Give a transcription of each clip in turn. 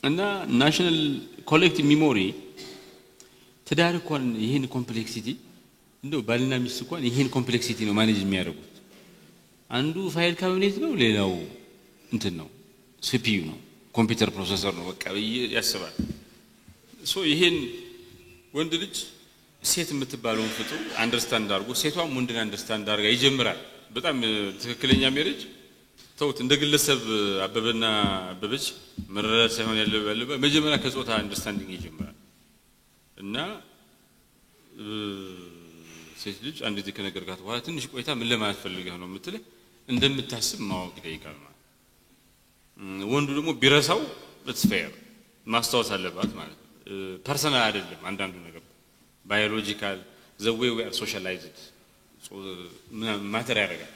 እና ናሽናል ኮሌክቲቭ ሚሞሪ ትዳር እንኳን ይሄን ኮምፕሌክሲቲ እንደው ባልና ሚስት እንኳን ይሄን ኮምፕሌክሲቲ ነው ማኔጅ የሚያደርጉት አንዱ ፋይል ካቢኔት ነው ሌላው እንትን ነው ሲፒዩ ነው ኮምፒውተር ፕሮሰሰር ነው በቃ ያስባል ሶ ይሄን ወንድ ልጅ ሴት የምትባለውን ፍጡር አንደርስታንድ አድርጎ ሴቷም ወንድን አንደርስታንድ አድርጋ ይጀምራል በጣም ትክክለኛ ሜሬጅ ተውት እንደ ግለሰብ አበበና አበበች መረዳት ሳይሆን ያለው መጀመሪያ ከጾታ አንደርስታንዲንግ ይጀምራል እና ሴት ልጅ አንድ ጊዜ ከነገርካት በኋላ ትንሽ ቆይታ ምን ለማለት ፈልገህ ነው የምትልህ እንደምታስብ ማወቅ ይጠይቃል ማለት ወንዱ ደግሞ ቢረሳው በትስፋየር ማስተዋወስ አለባት ማለት ፐርሰናል አይደለም አንዳንዱ ነገር ባዮሎጂካል the way we are socialized so ማተር ያደርጋል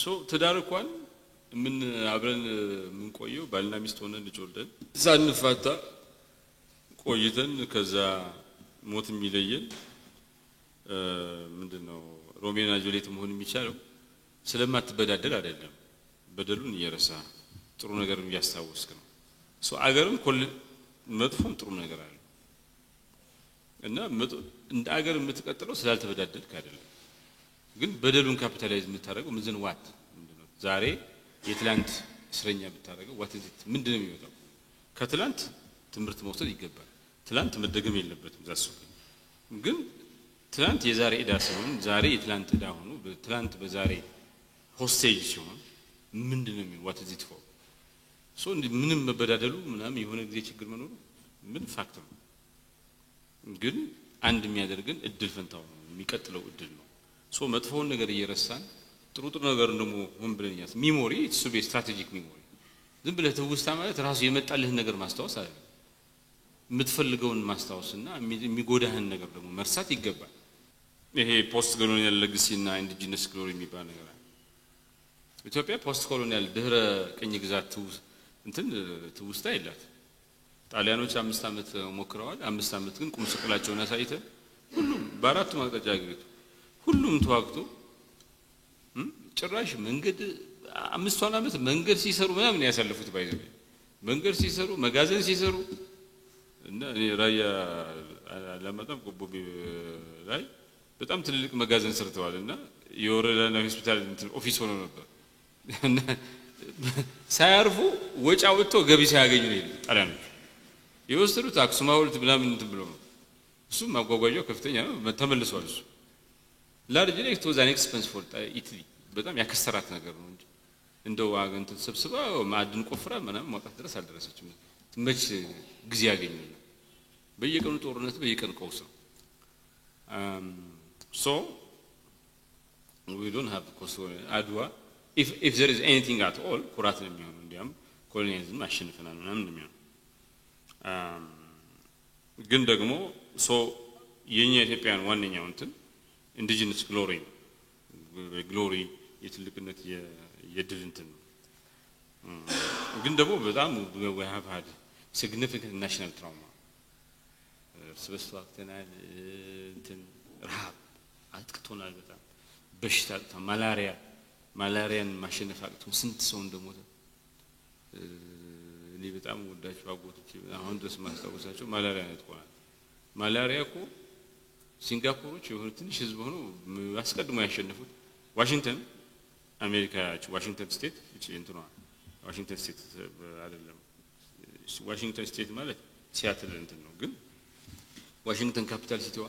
so ትዳር እንኳን ምን አብረን ምን ቆየው ባልና ሚስት ሆነን ልጅ ወልደን ሳንፋታ ቆይተን ከዛ ሞት የሚለየን ምንድነው ሮሜና ጁሊየት መሆን የሚቻለው ስለማትበዳደል አይደለም በደሉን እየረሳ ጥሩ ነገር እያስታወስክ ነው ሶ አገርም መጥፎም ጥሩ ነገር አለ እና እንደ አገር የምትቀጥለው ስላልተበዳደልክ አይደለም ግን በደሉን ካፒታላይዝ የምታደርገው ምንድነው ዋት ምንድነው ዛሬ የትላንት እስረኛ ብታደርገው ዋት ምንድነው የሚወጣው ከትላንት ትምህርት መውሰድ ይገባል ትላንት መደገም የለበትም ዛሱ ግን ትላንት የዛሬ ዕዳ ሲሆን ዛሬ የትላንት ዕዳ ሆኖ ትላንት በዛሬ ሆስቴጅ ሲሆን ምንድነው የሚሆነው ዋት ኢዝ ኢት ፎር ሶ ምንም መበዳደሉ ምናምን የሆነ ጊዜ ችግር መኖሩ ምን ፋክተር ነው ግን አንድ የሚያደርግን እድል ፈንታው ነው የሚቀጥለው እድል ነው ሶ መጥፎውን ነገር እየረሳን ጥሩ ነገር ደግሞ ሆን ብለን ያስ ሚሞሪ ኢትስ ቱ ቢ ስትራቴጂክ ሚሞሪ ዝም ብለህ ትውስታ ማለት ራሱ የመጣልህን ነገር ማስተዋወስ አይደለም የምትፈልገውን ማስተዋወስና የሚጎዳህን ነገር ደግሞ መርሳት ይገባል ይሄ ፖስት ኮሎኒያል ሌጋሲና ኢንዲጂነስ ግሎሪ የሚባል ነገር ኢትዮጵያ ፖስት ኮሎኒያል ድህረ ቅኝ ግዛት ትውስታ የላት ጣሊያኖች 5 አመት ሞክረዋል 5 አመት ግን ቁም ስቅላቸውን አሳይተን ሁሉም በአራቱ ማቅጣጫ አገሪቱ ሁሉም ተዋግቶ ጭራሽ መንገድ 5 አመት መንገድ ሲሰሩ ምናምን ያሳለፉት ባይዘው መንገድ ሲሰሩ መጋዘን ሲሰሩ እና ራያ ለማጣም ቆቦ ላይ በጣም ትልልቅ መጋዘን ሰርተዋልና የወረዳና ሆስፒታል ኦፊስ ሆኖ ነበር ሳያርፉ ወጫ ወጥቶ ገቢ ሳያገኙ ነው ጣሊያኖች የወሰዱት አክሱም ሐውልት ምናምን ብሎ ነው እሱ ማጓጓዣው ከፍተኛ ነው ተመልሷል እሱ ላርጅ ሌክት was an expense for Italy በጣም ያከሰራት ነገር ነው እንጂ እንደው አገንት ተሰብስባ ማዕድን ቆፍራ ምናምን ማውጣት ድረስ አልደረሰችም መች ጊዜ ያገኙ በየቀኑ ጦርነት በየቀኑ ቀውስ ነው so we don't have adwa if there is anything at all ኩራት ነው የሚሆነው እንዲያም ኮሎኒያሊዝም አሸንፈናል ምናምን ነው የሚሆነው ግን ደግሞ ሶ የኛ ኢትዮጵያን ዋነኛው እንትን ኢንዲጂነስ ግሎሪ የትልቅነት የድል እንትን ነው ግን ደግሞ በጣም we have had significant national trauma ስበስዋክተናል እንትን ረሃብ አጥቅቶናል በጣም በሽታ ማላሪያን ማሸነፍ አቅቶ ስንት ሰው እንደሞተ እኔ በጣም ወዳቸው አጎቶች አሁን ድረስ ማስታወሳቸው ማላሪያ ነጥቆናል ማላሪያ እኮ ሲንጋፖሮች የሆነ ትንሽ ህዝብ ሆኖ አስቀድሞ ያሸነፉት ዋሽንግተን አሜሪካ ዋሽንግተን ስቴት እንትኗ ዋሽንግተን ስቴት አይደለም ዋሽንግተን ስቴት ማለት ሲያትል እንትን ነው ግን ዋሽንግተን ካፒታል ሲቲዋ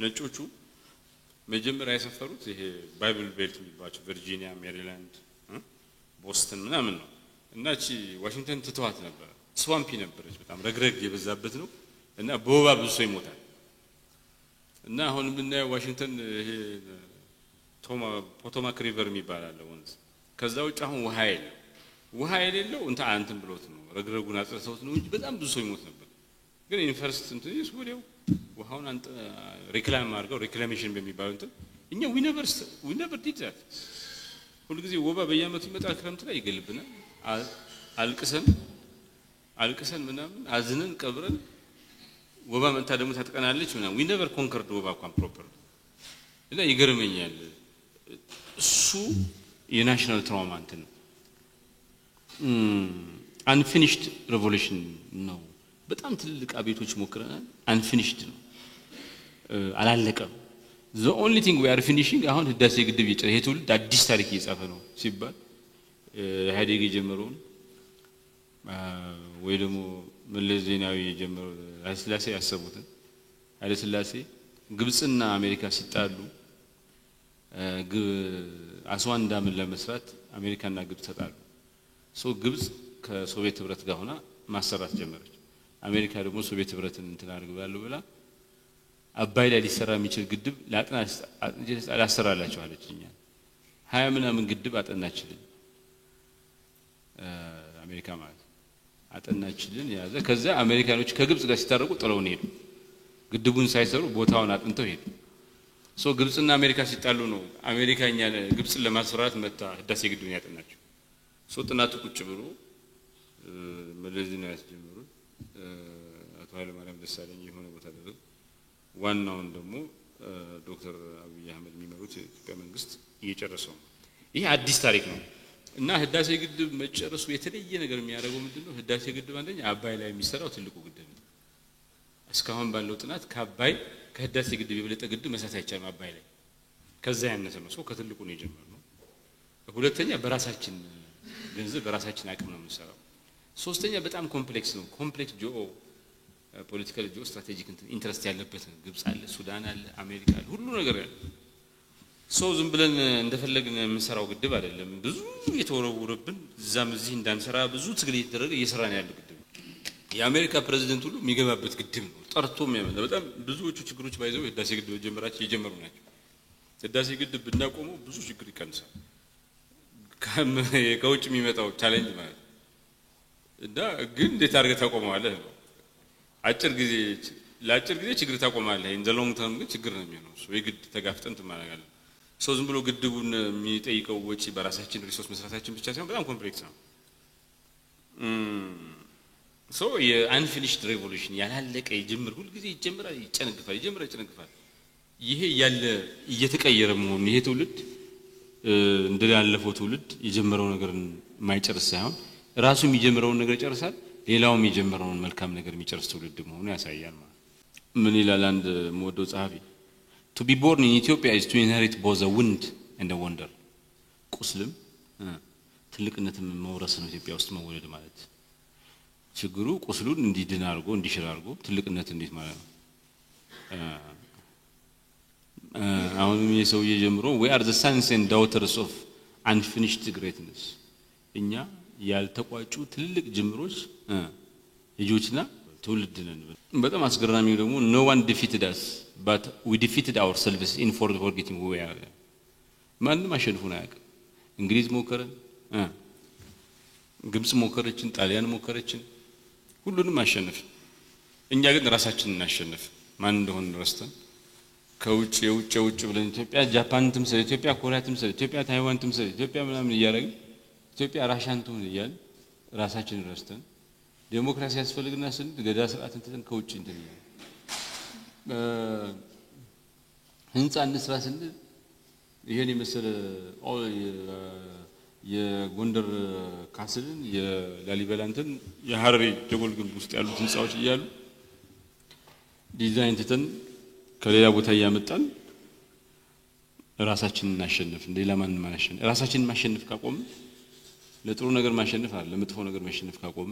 ነጮቹ መጀመሪያ ያሰፈሩት ይሄ ባይብል ቤልት የሚባለው ቨርጂኒያ ሜሪላንድ ቦስተን ምናምን ነው እና እቺ ዋሽንግተን ትተዋት ነበር ስዋምፒ ነበረች በጣም ረግረግ የበዛበት ነው እና በወባ ብዙ ሰው ይሞታል እና አሁን የምናየው ዋሽንግተን ይሄ ፖቶማክ ሪቨር የሚባል አለ ወንዝ ከዛ ውጭ አሁን ውሃ የሌለው እንትን ብሎት ነው ረግረጉን አጥርተውት ነው እንጂ በጣም ብዙ ሰው ይሞት ነበር ግን ኢንፈርስት እንትን ይስወዲው ውሃውን አንተ ሪክላም አድርገው ሪክላሜሽን በሚባለው እንትን እኛ we never did that ሁሉ ጊዜ ወባ በየአመቱ ይመጣል ክረምት ላይ ይገልብናል አልቅሰን ምናምን አዝነን ቀብረን ወባ መጣ ደግሞ ታጥቀናለች ምናምን we never conquered ወባ እንኳን ፕሮፐር እና ይገርመኛል እሱ የናሽናል ትራውማ እንትን unfinished revolution ነው በጣም ትልቅ አቤቶች ሞክረናል unfinished ነው አላለቀም the only thing we are finishing አሁን ህዳሴ ግድብ ይሄ ትውልድ አዲስ ታሪክ እየጻፈ ነው ሲባል ኢህአዴግ የጀመረውን ወይ ደግሞ መለስ ዜናዊ የጀመረው ኃይለሥላሴ ያሰቡትን ኃይለሥላሴ ግብጽና አሜሪካ ሲጣሉ አስዋን ዳምን ለመስራት አሜሪካና ግብጽ ተጣሉ ሶ ግብጽ ከሶቪየት ህብረት ጋር ሆና ማሰራት ጀመረች አሜሪካ ደግሞ ሶቪየት ህብረትን እንትን አድርጋለሁ ብላ አባይ ላይ ሊሰራ የሚችል ግድብ ላሰራላችሁ አለችኛ 20 ምናምን ግድብ አጠናችልን አሜሪካ ማለት አጠናችልን ያዘ ከዛ አሜሪካኖች ከግብጽ ጋር ሲታረቁ ጥለውን ሄዱ ግድቡን ሳይሰሩ ቦታውን አጥንተው ሄዱ ሶ ግብጽና አሜሪካ ሲጣሉ ነው አሜሪካኛ ግብጽን ለማስፈራራት መጣ ህዳሴ ግድቡን ያጠናቸው ሶ ጥናቱ ቁጭ ብሎ መለስ ዜናዊ ያስጀምሩ አቶ ኃይለ ማርያም ደሳለኝ የሆነ ቦታ ደረሱ ዋናውን ደግሞ ዶክተር አብይ አህመድ የሚመሩት የኢትዮጵያ መንግስት እየጨረሰው ይሄ አዲስ ታሪክ ነው እና ህዳሴ ግድብ መጨረሱ የተለየ ነገር የሚያደርገው ምንድነው ህዳሴ ግድብ አንደኛ አባይ ላይ የሚሰራው ትልቁ ግድብ ነው እስካሁን ባለው ጥናት ከአባይ ከህዳሴ ግድብ የበለጠ ግድብ መስራት አይቻልም አባይ ላይ ከዛ ያነሰ ነው ሰው ከትልቁ ነው የጀመረው ሁለተኛ በራሳችን ገንዘብ በራሳችን አቅም ነው የምንሰራው ሶስተኛ በጣም ኮምፕሌክስ ነው ኮምፕሌክስ ጂኦ ፖለቲካል ጂኦ ስትራቴጂክ ኢንተረስት ያለበት ግብጽ አለ ሱዳን አለ አሜሪካ አለ ሁሉ ነገር ያለ ሰው ዝም ብለን እንደፈለግን የምንሰራው ግድብ አይደለም ብዙ የተወረወረብን እዛም እዚህ እንዳንሰራ ብዙ ትግል እየተደረገ እየሰራን ያለ ግድብ የአሜሪካ ፕሬዝዳንት ሁሉ የሚገባበት ግድብ ነው ጠርቶም ያመጣ በጣም ብዙዎቹ ችግሮች ባይዘው ህዳሴ ግድብ ጀመራቸው የጀመሩ ናቸው ህዳሴ ግድብ ብናቆመው ብዙ ችግር ይቀንሳል ከውጭ የሚመጣው ቻሌንጅ ማለት እና ግን እንዴት አድርገህ ታቆመዋለህ አጭር ጊዜ ለአጭር ጊዜ ችግር ታቆማለህ ኢን ዘ ሎንግ ተርም ግን ችግር ነው የሚሆነው ሶ የግድ ተጋፍጠን ትማራጋለህ ሶ ዝም ብሎ ግድቡን የሚጠይቀው ወጪ በራሳችን ሪሶርስ መስራታችን ብቻ ሳይሆን በጣም ኮምፕሌክስ ነው ሶ የአንፊኒሽድ ሬቮሉሽን ያላለቀ ይጀምር ሁሉ ጊዜ ይጀምራል ይጨነግፋል ይሄ ያለ እየተቀየረ መሆኑ ይሄ ትውልድ እንደያለፈው ትውልድ የጀመረው ነገር ማይጨርስ ሳይሆን ራሱ የሚጀምረውን ነገር ይጨርሳል ሌላውም የጀመረውን መልካም ነገር የሚጨርስ ትውልድ መሆኑ ያሳያል ማለት ምን ይላል አንድ ሞዶ ጻፊ to be born in Ethiopia is to inherit both the wind and the wonder ቁስልም ትልቅነትም መውረስ ነው ኢትዮጵያ ውስጥ መወለድ ማለት ችግሩ ቁስሉን እንዲድን አድርጎ እንዲሽር አድርጎ ትልቅነት እንዴት ማለት ነው አሁን የሰው የጀምሮ we are the sons and daughters of unfinished greatness እኛ ያልተቋጩ ትልቅ ጅምሮች ልጆችና ትውልድ ነን በጣም አስገራሚው ደግሞ no one defeated us but we defeated ourselves in forgetting who we are ማንም አሸንፎን አያውቅም እንግሊዝ ሞከረን ግብጽ ሞከረችን ጣሊያን ሞከረችን ሁሉንም አሸነፍ እኛ ግን ራሳችንን እናሸንፍ ማን እንደሆነ ረስተን ከውጭ የውጭ ብለን ኢትዮጵያ ጃፓንንም ስለ ኢትዮጵያ ኮሪያንም ስለ ኢትዮጵያ ታይዋንም ስለ ኢትዮጵያ ምናምን እያደረግን ኢትዮጵያ ራሻንቱን ይያል ራሳችንን ረስተን ዲሞክራሲ ያስፈልግና ስንት ገዳ ስርዓትን ተተን ከውጭ እንትን ህንጻ እንስራ ስንት ይሄን የመሰለ የጎንደር ካስልን የላሊበላንትን የሐረሪ ጀጎል ግንብ ውስጥ ያሉት ህንጻዎች ይያሉ ዲዛይን ተተን ከሌላ ቦታ ያመጣን ራሳችንን እናሸንፍ እንደሌላ ማን ማሸነፍ ራሳችንን ማሸነፍ ካቆም ለጥሩ ነገር ማሸነፍ አለ ለመጥፎ ነገር ማሸነፍ ካቆም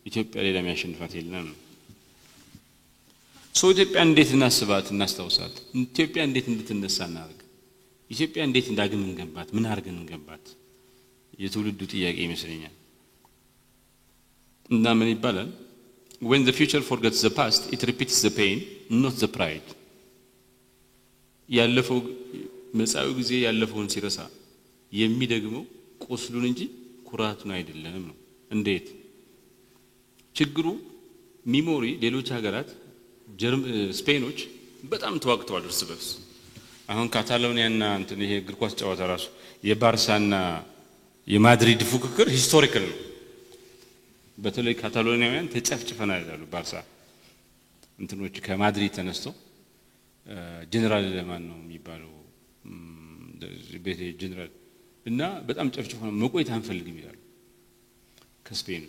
ኢትዮጵያ ሌላ የሚያሸንፋት የለም ኢትዮጵያ እንዴት እናስባት እናስታውሳት ኢትዮጵያ እንዴት እንድትነሳ እናርግ ኢትዮጵያ እንዴት እንዳግም እንገንባት ምን አርገን እንገንባት የትውልዱ ጥያቄ ይመስለኛል እና ምን ይባላል when the future forgets the past it repeats the pain not the pride ያለፈው መጻው ጊዜ ያለፈውን ሲረሳ የሚደግመው ቁስሉን እንጂ ኩራቱን አይደለም ነው እንዴት ችግሩ ሚሞሪ ሌሎች ሀገራት ስፔኖች በጣም ተዋግተዋል እርስ በርስ አሁን ካታሎኒያና እንትን ይሄ እግር ኳስ ጨዋታ ራሱ የባርሳና የማድሪድ ፉክክር ሂስቶሪካል ነው በተለይ ካታሎኒያውያን ተጨፍጭፈናል ይላሉ ባርሳ እንትኖች ከማድሪድ ተነስቶ ጀነራል ለማን ነው የሚባለው ቤቴ ጀነራል እና በጣም ጨፍጭፈናል መቆየት አንፈልግም ይላሉ ከስፔን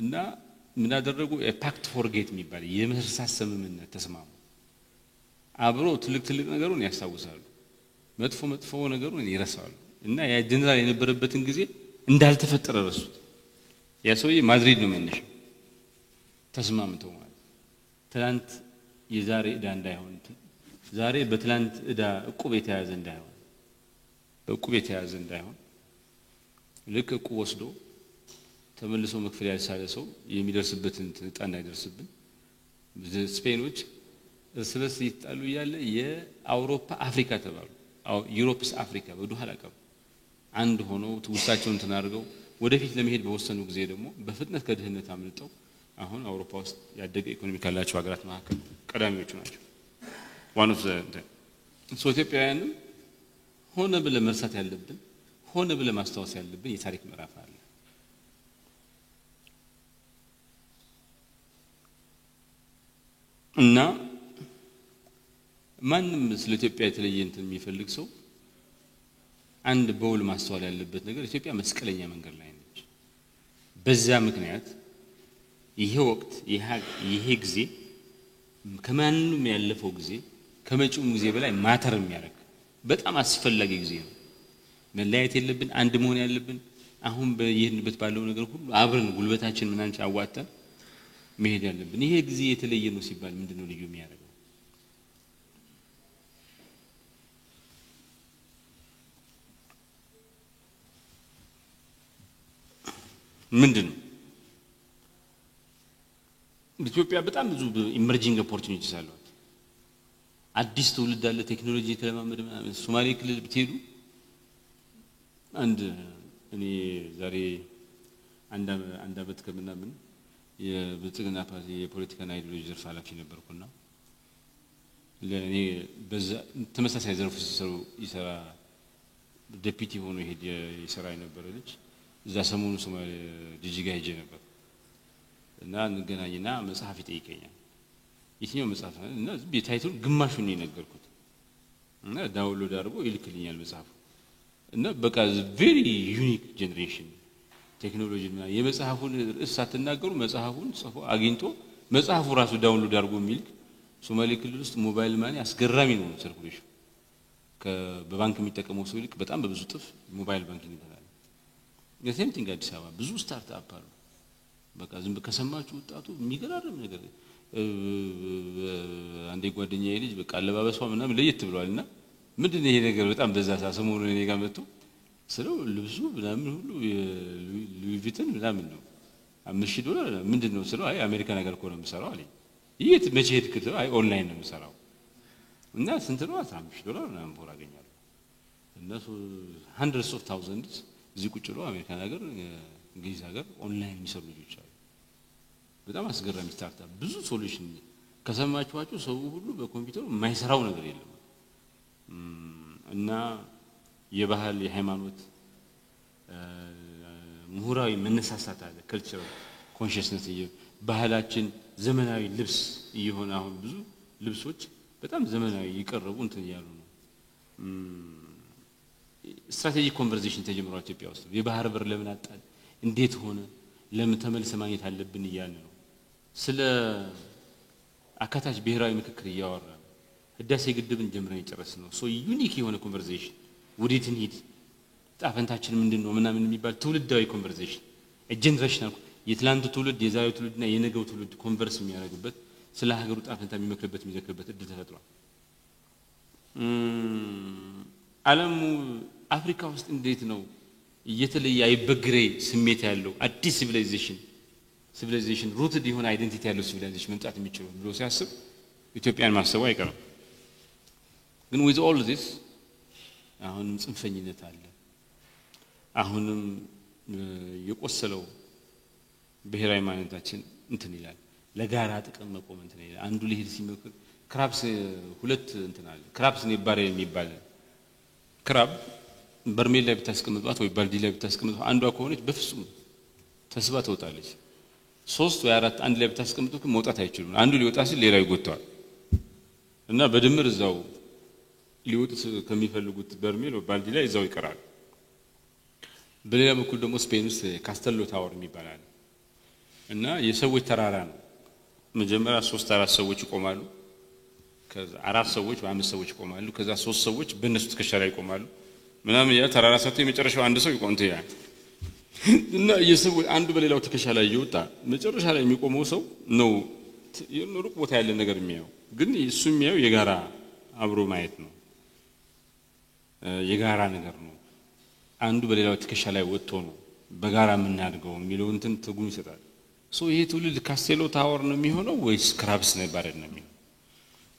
እና ምን አደረጉ ፓክት ፎርጌት የሚባል የመርሳት ስምምነት ተስማሙ አብሮ ትልቅ ነገሩን ያስታውሳሉ መጥፎ ነገሩን ይረሳሉ እና ያ ጀነራል የነበረበትን ጊዜ እንዳልተፈጠረ ረሱት ያ ሰውዬ ማድሪድ ነው መነሻው ተስማምተው ማለት ትላንት የዛሬ ዕዳ እንዳይሆን ዛሬ በትላንት ዕዳ ዕቁብ የተያዘ እንዳይሆን በዕቁብ የተያዘ እንዳይሆን ልክ ዕቁብ ወስዶ ተመልሶ መክፈል ያልቻለ ሰው የሚደርስበትን ዕጣ እንዳይደርስብን ስፔኖች እርስ በርስ ይጣሉ ያለ የአውሮፓ አፍሪካ ተባሉ ዩሮፕስ አፍሪካ በዱሃላ ቀብ አንድ ሆነው ውሳቸውን ተናርገው ወደፊት ለመሄድ በወሰኑ ጊዜ ደግሞ በፍጥነት ከድህነት አምልጠው አሁን አውሮፓ ውስጥ ያደገ ኢኮኖሚ ካላቸው ሀገራት መካከል ቀዳሚዎቹ ናቸው one of the ኢትዮጵያውያንም ሆነ ብለ መርሳት ያለብን ሆነ ብለ ማስተዋወስ ያለብን የታሪክ ምዕራፍ አለ እና ማንም ስለ ኢትዮጵያ የተለየ እንትን የሚፈልግ ሰው አንድ በውል ማስተዋል ያለበት ነገር ኢትዮጵያ መስቀለኛ መንገድ ላይ ነች በዛ ምክንያት ይሄ ወቅት ይሄ ጊዜ ከማንንም ያለፈው ጊዜ ከመጪውም ጊዜ በላይ ማተር የሚያደርግ በጣም አስፈላጊ ጊዜ ነው መለያየት የለብን አንድ መሆን ያለብን አሁን በየሄድንበት ባለው ነገር ሁሉ አብረን ጉልበታችን ምናምን አዋጣን መሄድ ያለብን ይሄ ጊዜ የተለየ ነው ሲባል ምንድነው ልዩ የሚያደርገው ምንድነው ኢትዮጵያ በጣም ብዙ ኢመርጂንግ ኦፖርቹኒቲስ አሏት አዲስ ትውልድ አለ ቴክኖሎጂ የተለማመደ ሶማሌ ክልል ብትሄዱ አንድ እኔ ዛሬ አንድ አመት ከምናምን የብልጽግና ፓርቲ የፖለቲካ አይዲዮሎጂ ዘርፍ ኃላፊ ነበርኩና ለኔ በዛ ተመሳሳይ ዘርፍ ይሰራ ዴፒቲ ሆኖ ይሰራ የነበረ ልጅ እዛ ሰሞኑ ሶማሌ ጂጂጋ ሄጄ ነበር እና እንገናኝና መጽሐፍ ይጠይቀኛል የትኛው መጽሐፍ ነው እና በታይትሉ ግማሹን ነው የነገርኩት እና ዳውንሎድ አድርጎ ይልክልኛል መጽሐፉ እና በቃ ቬሪ ዩኒክ ጀነሬሽን ቴክኖሎጂ እና የመጽሐፉን ርዕስ ሳትናገሩ መጽሐፉን ጽፎ አግኝቶ መጽሐፉ ራሱ ዳውንሎድ አድርጎ የሚልክ ሶማሌ ክልል ውስጥ ሞባይል ማኒ አስገራሚ ነው ሰርኩሌሽን በባንክ የሚጠቀመው ሰው ይልቅ በጣም በብዙ ጥፍ ሞባይል ባንኪንግ ይባላል የሴም ቲንግ አዲስ አበባ ብዙ ስታርትአፕ አሉ በቃ ዝም በከሰማችሁ ወጣቱ የሚገራርም ነገር አንዴ ጓደኛዬ ልጅ በቃ አለባበሷ ምናምን ለየት ብሏልና ምንድነው ይሄ ነገር በጣም በዛ ሰሞኑን እኔ ጋር መጥቶ ስለው ልብሱ ምናምን ሁሉ ሉዊ ቪተን ምናምን ነው $5,000 ምንድነው ስለው አይ አሜሪካ ነገር እኮ ነው የምሰራው አለኝ ይሄት መቼ ሄድክ አይ ኦንላይን ነው የምሰራው እና ስንት ነው $5,000 ምናምን ቦራ አገኛለሁ እነሱ hundreds of thousands እዚህ ቁጭ ብለው አሜሪካ ነገር እንግሊዝ ሀገር ኦንላይን የሚሰሩ ልጆች አሉ በጣም አስገራሚ ስታርታፕ ብዙ ሶሉሽን ከሰማችኋቸው ሰው ሁሉ በኮምፒውተር የማይሰራው ነገር የለም እና የባህል የሃይማኖት ምሁራዊ መነሳሳት አለ ካልቸር ኮንሺየስነስ ባህላችን ዘመናዊ ልብስ እየሆነ አሁን ብዙ ልብሶች በጣም ዘመናዊ ይቀርቡ እንትን ያሉ ነው ስትራቴጂክ ኮንቨርሴሽን ተጀምሯል ኢትዮጵያ ውስጥ የባህር በር ለምን አጣል እንዴት ሆነ ለምን ተመልሰ ማግኘት አለብን ይያል ነው ስለ አካታች ብሔራዊ ምክክር ያወራ ህዳሴ ግድብን ጀምረን ይጨርስ ነው ሶ ዩኒክ የሆነ ኮንቨርሴሽን ወዴት እንሂድ ጣፈንታችን ምንድነው ምናምን የሚባል ትውልዳዊ ኮንቨርሴሽን ጀነሬሽናል የትላንቱ ትውልድ የዛሬው ትውልድና የነገው ትውልድ ኮንቨርስ የሚያደርግበት ስለ ሀገሩ ጣፈንታ የሚመክርበት የሚዘክርበት እድል ተፈጥሯል ዓለሙ አፍሪካ ውስጥ እንዴት ነው የተለየ አይበግሬ ስሜት ያለው አዲስ ሲቪላይዜሽን ሩትድ የሆነ አይደንቲቲ ያለው ሲቪላይዜሽን መምጣት የሚችለው ብሎ ሲያስብ ኢትዮጵያን ማሰቡ አይቀርም ግን with all this አሁንም ጽንፈኝነት አለ አሁንም የቆሰለው ብሔራዊ ማንነታችን እንትን ይላል ለጋራ ጥቅም መቆም እንትን ይላል አንዱ ሊሄድ ሲመክር ክራብስ ሁለት እንትን አለ ክራብስ ነው ባሬ የሚባል ክራብ በርሜል ላይ ብታስቀምጧት ወይ ባልዲ ላይ ብታስቀምጧት አንዷ ከሆነች በፍጹም ተስባ ትወጣለች 3 ወይ 4 አንድ ላይ ብታስቀምጡት መውጣት አይችሉም አንዱ ሊወጣ ሲል ሌላው ይጎታዋል እና በድምር እዛው ሊወጡ ከሚፈልጉት በርሜል ወይ ባልዲ ላይ እዛው ይቀራል በሌላ በኩል ደግሞ ስፔን ውስጥ ካስተሎ ታወር የሚባል አለ እና የሰዎች ተራራ ነው። መጀመሪያ 3-4 ሰዎች ይቆማሉ። ከዛ 4 ሰዎች በ5 ሰዎች ይቆማሉ። ከዛ 3 ሰዎች በእነሱ ትከሻ ላይ ይቆማሉ። ምናምን ያ ተራራ ሰጥቶ የመጨረሻው አንድ ሰው ይቆምት ያ እና የሰው አንዱ በሌላው ትከሻ ላይ ይወጣ መጨረሻ ላይ የሚቆመው ሰው ነው ሩቅ ቦታ ያለ ነገር የሚያየው። ግን እሱ የሚያየው የጋራ አብሮ ማየት ነው። የጋራ ነገር ነው። አንዱ በሌላው ትከሻ ላይ ወጥቶ ነው በጋራ የምናድገው የሚለው እንትን ትርጉም ይሰጣል። ይሄ ትውልድ ካስቴሎ ታወር ነው የሚሆነው ወይስ ክራብስ ነው ባረድ ነው የሚሆነው?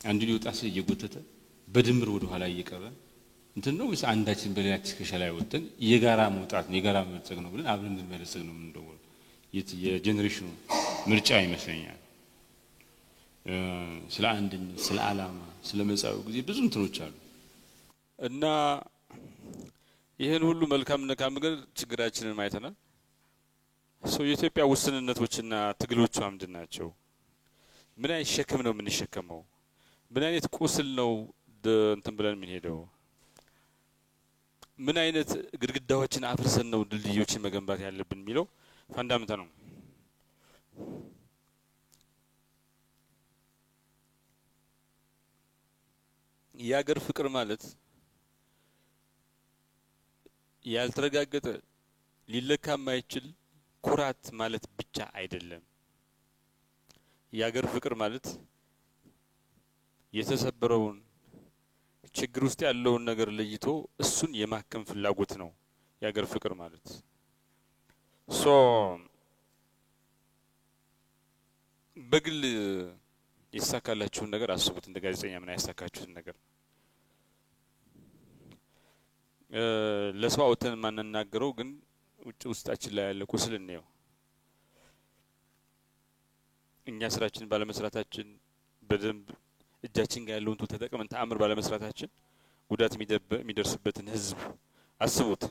አንዱ ሊወጣ ሲል እየጎተተ በድምር ወደ ኋላ እየቀረ እንትን ነው ወይስ አንዳችን በሌላ ትከሻ ላይ ወጥተን የጋራ መውጣት ነው የጋራ መርጸግ ነው ብለን አብረን እንድንመለሰግ ነው የምንደውለው? የጄኔሬሽኑ ምርጫ ይመስለኛል። ስለ አንድነት፣ ስለ ዓላማ፣ ስለ መጻው ጊዜ ብዙ እንትኖች አሉ እና ይሄን ሁሉ መልካም ነገር ችግራችንን ማየተናል። የኢትዮጵያ ውስንነቶችና ትግሎቿ ምንድናቸው? ምን አይነት ሸክም ነው የምንሸከመው? ምን አይነት ቁስል ነው እንትን ብለን የምንሄደው? ምን አይነት ግድግዳዎችን አፍርሰን ነው ድልድዮችን መገንባት ያለብን የሚለው ፋንዳመንታል ነው። የሀገር ፍቅር ማለት ያልተረጋገጠ ሊለካ የማይችል ኩራት ማለት ብቻ አይደለም። የሀገር ፍቅር ማለት የተሰበረውን ችግር ውስጥ ያለውን ነገር ለይቶ እሱን የማከም ፍላጎት ነው የሀገር ፍቅር ማለት። በግል የተሳካላችሁን ነገር አስቡት። እንደ ጋዜጠኛ ምን ያሳካችሁትን ነገር ለሰው አውጥተን ማንናገረው ግን ውጭ ውስጣችን ላይ ያለ ቁስል ነው። እኛ ስራችን ባለመስራታችን በደንብ እጃችን ጋር ያለውን ተጠቅመን ተአምር ባለመስራታችን ጉዳት የሚደርስበትን ህዝብ አስቡት።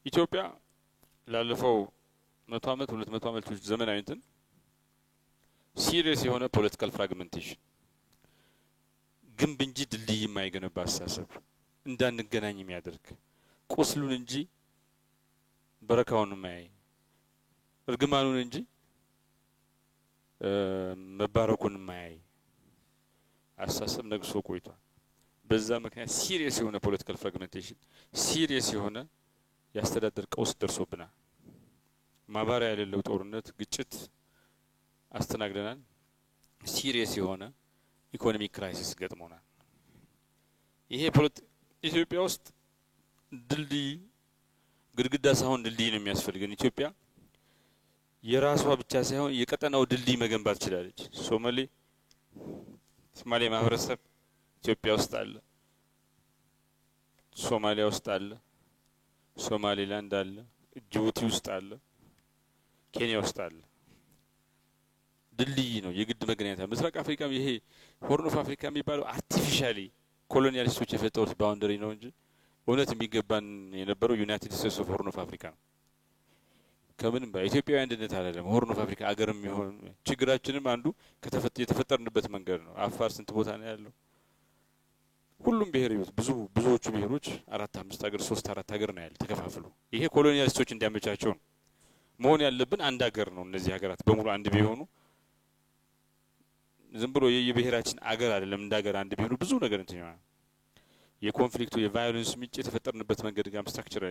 ኢትዮጵያ ላለፈው 100 ዓመት 200 ዓመት ዘመናዊ እንትን ሲሪየስ የሆነ ፖለቲካል ፍራግመንቴሽን ግንብ እንጂ ድልድይ የማይገነባ አስተሳሰብ እንዳንገናኝ የሚያደርግ ቁስሉን እንጂ በረካውን የማያይ እርግማኑን እንጂ መባረኩን የማያይ አስተሳሰብ ነግሶ ቆይቷል። በዛ ምክንያት ሲሪየስ የሆነ ፖለቲካል ፍራግመንቴሽን ሲሪየስ የሆነ ያስተዳደር ቀውስ ደርሶብናል። ማባሪያ የሌለው ጦርነት፣ ግጭት አስተናግደናል። ሲሪየስ የሆነ ኢኮኖሚክ ክራይሲስ ገጥሞናል። ይሄ ኢትዮጵያ ውስጥ ድልድይ ግድግዳ ሳይሆን ድልድይ ነው የሚያስፈልገን። ኢትዮጵያ የራሷ ብቻ ሳይሆን የቀጠናው ድልድይ መገንባት ትችላለች። ሶማሌ ማህበረሰብ ኢትዮጵያ ውስጥ አለ፣ ሶማሊያ ውስጥ አለ፣ ሶማሌላንድ አለ፣ ጅቡቲ ውስጥ አለ፣ ኬንያ ውስጥ አለ። ድልድይ ነው የግድ መገናኘት። ምስራቅ አፍሪካ ይሄ ሆርን ኦፍ አፍሪካ የሚባለው አርቲፊሻሊ ኮሎኒያሊስቶች የፈጠሩት ባውንደሪ ነው እንጂ እውነት የሚገባን የነበረው ዩናይትድ ስቴትስ ኦፍ ሆርን ኦፍ አፍሪካ ነው። ከምንም በኢትዮጵያዊ አንድነት አይደለም። ሆርን ኦፍ አፍሪካ አገርም ይሆን ችግራችንም አንዱ የተፈጠርንበት መንገድ ነው። አፋር ስንት ቦታ ነው ያለው? ሁሉም ብሔር ይወት ብዙዎቹ ብሔሮች 4-5 ሀገር 3-4 ሀገር ነው ያለው ተከፋፍሎ። ይሄ ኮሎኒያሊስቶች እንዲያመቻቸው ነው መሆን ያለብን። አንድ ሀገር ነው። እነዚህ ሀገራት በሙሉ አንድ ቢሆኑ ዝም ብሎ የብሔራችን አገር አይደለም። እንደ ሀገር አንድ ቢሆኑ ብዙ ነገር እንትን ይሆናል። የኮንፍሊክቱ የቫዮለንስ ምንጭ የተፈጠርንበት መንገድ ጋር ስትራክቸር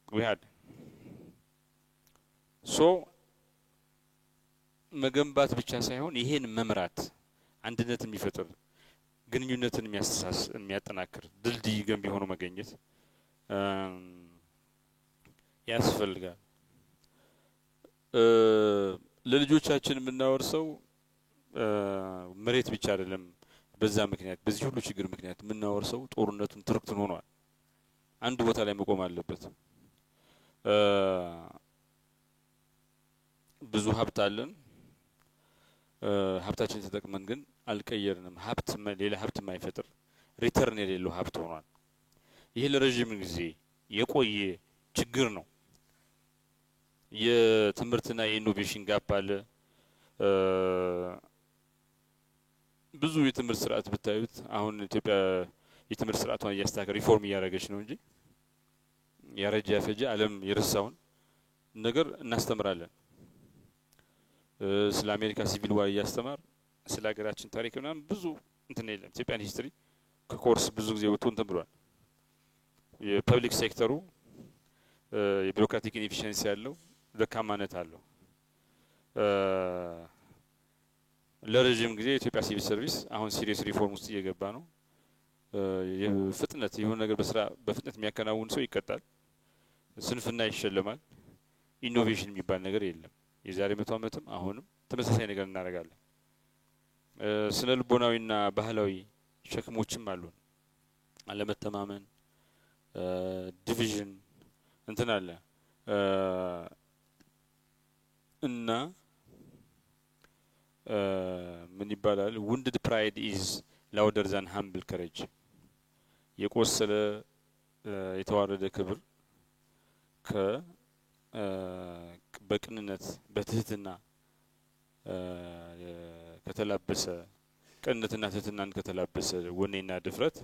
ወያድ መገንባት ብቻ ሳይሆን ይሄን መምራት አንድነት የሚፈጥር ግንኙነትን የሚያጠናክር ድልድይ ገንቢ ሆኖ መገኘት ያስፈልጋል። ለልጆቻችን የምናወርሰው መሬት ብቻ አይደለም። በዛ ምክንያት በዚህ ሁሉ ችግር ምክንያት የምናወርሰው ጦርነቱን ትርክትን ሆኗል። አንድ ቦታ ላይ መቆም አለበት። ብዙ ሀብት አለን። ሀብታችንን ተጠቅመን ግን አልቀየርንም። ሌላ ሀብት የማይፈጥር ሪተርን የሌለው ሀብት ሆኗል። ይሄ ለረጅም ጊዜ የቆየ ችግር ነው። የትምህርትና የኢኖቬሽን ጋፕ አለ። ብዙ የትምህርት ስርዓት ብታዩት አሁን ኢትዮጵያ የትምህርት ስርዓቷን እያስተካከለ ሪፎርም እያደረገች ነው እንጂ ያረጀ ያፈጀ ዓለም የረሳውን ነገር እናስተምራለን። ስለ አሜሪካ ሲቪል ዋር ያስተማር ስለ ሀገራችን ታሪክ ምናምን ብዙ እንትን የለም። ኢትዮጵያን ሂስትሪ ከኮርስ ብዙ ጊዜ ወጥቶ እንትን ብሏል። የፐብሊክ ሴክተሩ የቢሮክራቲክ ኢንኤፊሽንሲ ያለው ደካማነት አለው። ለረጅም ጊዜ የኢትዮጵያ ሲቪል ሰርቪስ አሁን ሲሪየስ ሪፎርም ውስጥ እየገባ ነው። ፍጥነት የሆነ ነገር በስራ በፍጥነት የሚያከናውን ሰው ይቀጣል፣ ስንፍና ይሸለማል። ኢኖቬሽን የሚባል ነገር የለም። የዛሬ 100 ዓመትም አሁንም ተመሳሳይ ነገር እናደርጋለን። ስነ ልቦናዊና ባህላዊ ሸክሞችም አሉን። አለመተማመን፣ ዲቪዥን እንትን አለ እና ምን ይባላል wounded pride is louder than humble courage። የቆሰለ የተዋረደ ክብር በቅንነት በትህትና ከተላበሰ ቅንነትና ትህትናን ከተላበሰ ወኔና ድፍረት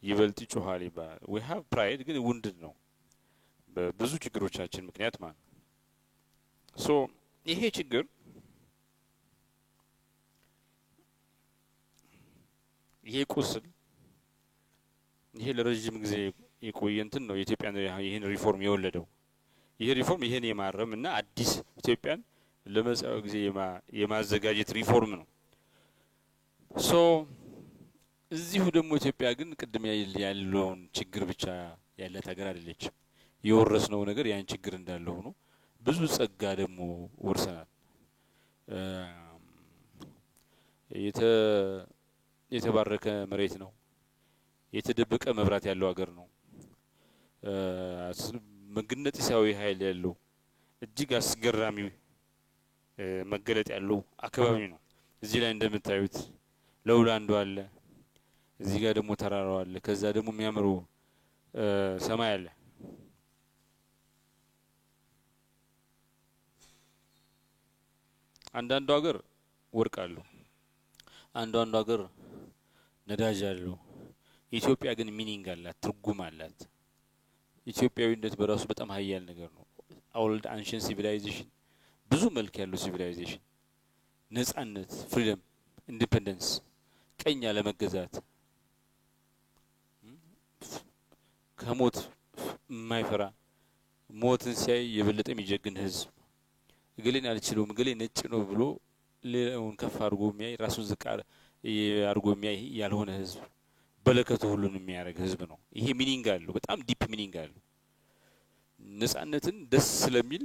ይበልጥ ይጮሃል ይባላል። we have pride ግን wounded ነው በብዙ ችግሮቻችን ምክንያት ማለት ነው። ሶ ይሄ ችግር ይሄ ቁስል ይሄ ለረጅም ጊዜ የቆየ እንትን ነው የኢትዮጵያን ይሄን ሪፎርም የወለደው። ይሄ ሪፎርም ይሄን የማረም እና አዲስ ኢትዮጵያን ለመጻው ጊዜ የማዘጋጀት ሪፎርም ነው። ሶ እዚሁ ደግሞ ኢትዮጵያ ግን ቅድም ያለውን ችግር ብቻ ያላት ሀገር አይደለችም። የወረስነው ነገር ያን ችግር እንዳለ ሆኖ ብዙ ጸጋ ደግሞ ወርሰናል። የተባረከ መሬት ነው። የተደበቀ መብራት ያለው ሀገር ነው። መግነጢሳዊ ኃይል ያለው እጅግ አስገራሚ መገለጥ ያለው አካባቢ ነው። እዚህ ላይ እንደምታዩት ለውላንዱ አለ፣ እዚህ ጋር ደግሞ ተራራው አለ፣ ከዛ ደግሞ የሚያምሩ ሰማይ አለ። አንዳንዱ ሀገር ወርቅ አለው፣ አንዳንዱ ሀገር ነዳጅ አለው። ኢትዮጵያ ግን ሚኒንግ አላት፣ ትርጉም አላት። ኢትዮጵያዊነት በራሱ በጣም ሀያል ነገር ነው። ኦልድ አንሽንት ሲቪላይዜሽን ብዙ መልክ ያለው ሲቪላይዜሽን፣ ነጻነት፣ ፍሪደም፣ ኢንዲፔንደንስ፣ ቀኝ ያለመገዛት፣ ከሞት የማይፈራ ሞትን ሲያይ የበለጠ የሚጀግን ህዝብ፣ እገሌን አልችለውም እገሌ ነጭ ነው ብሎ ሌላውን ከፍ አድርጎ የሚያይ ራሱን ዝቅ አድርጎ የሚያይ ያልሆነ ህዝብ፣ በለከቱ ሁሉን የሚያደርግ ህዝብ ነው። ይሄ ሚኒንግ አለው፣ በጣም ዲፕ ሚኒንግ አለው። ነጻነትን ደስ ስለሚል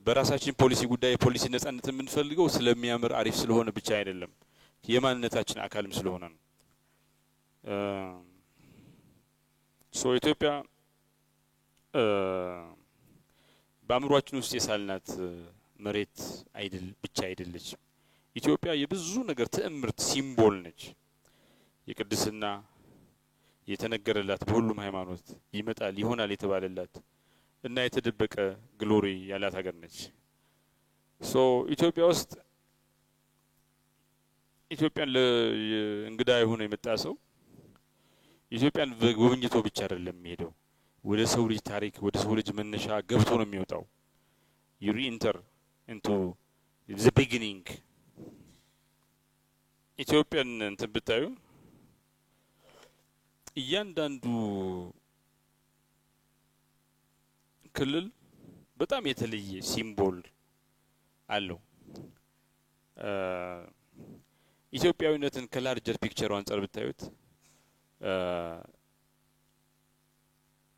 በራሳችን ፖሊሲ ጉዳይ ፖሊሲ ነጻነትን የምንፈልገው ስለሚያምር አሪፍ ስለሆነ ብቻ አይደለም፣ የማንነታችን አካልም ስለሆነ ነው። ሶ ኢትዮጵያ በአእምሯችን ውስጥ የሳልናት መሬት አይደል ብቻ አይደለችም። ኢትዮጵያ የብዙ ነገር ትዕምርት ሲምቦል ነች። የቅድስና የተነገረላት በሁሉም ሃይማኖት ይመጣል ይሆናል የተባለላት እና የተደበቀ ግሎሪ ያላት ሀገር ነች። ሶ ኢትዮጵያ ውስጥ ኢትዮጵያን ለእንግዳ የሆነ የመጣ ሰው ኢትዮጵያን በጉብኝቶ ብቻ አይደለም የሚሄደው፣ ወደ ሰው ልጅ ታሪክ ወደ ሰው ልጅ መነሻ ገብቶ ነው የሚወጣው። you re-enter into the beginning። ኢትዮጵያን እንትን ብታዩ እያንዳንዱ ክልል በጣም የተለየ ሲምቦል አለው። ኢትዮጵያዊነትን ከላርጀር ፒክቸሩ አንፃር ብታዩት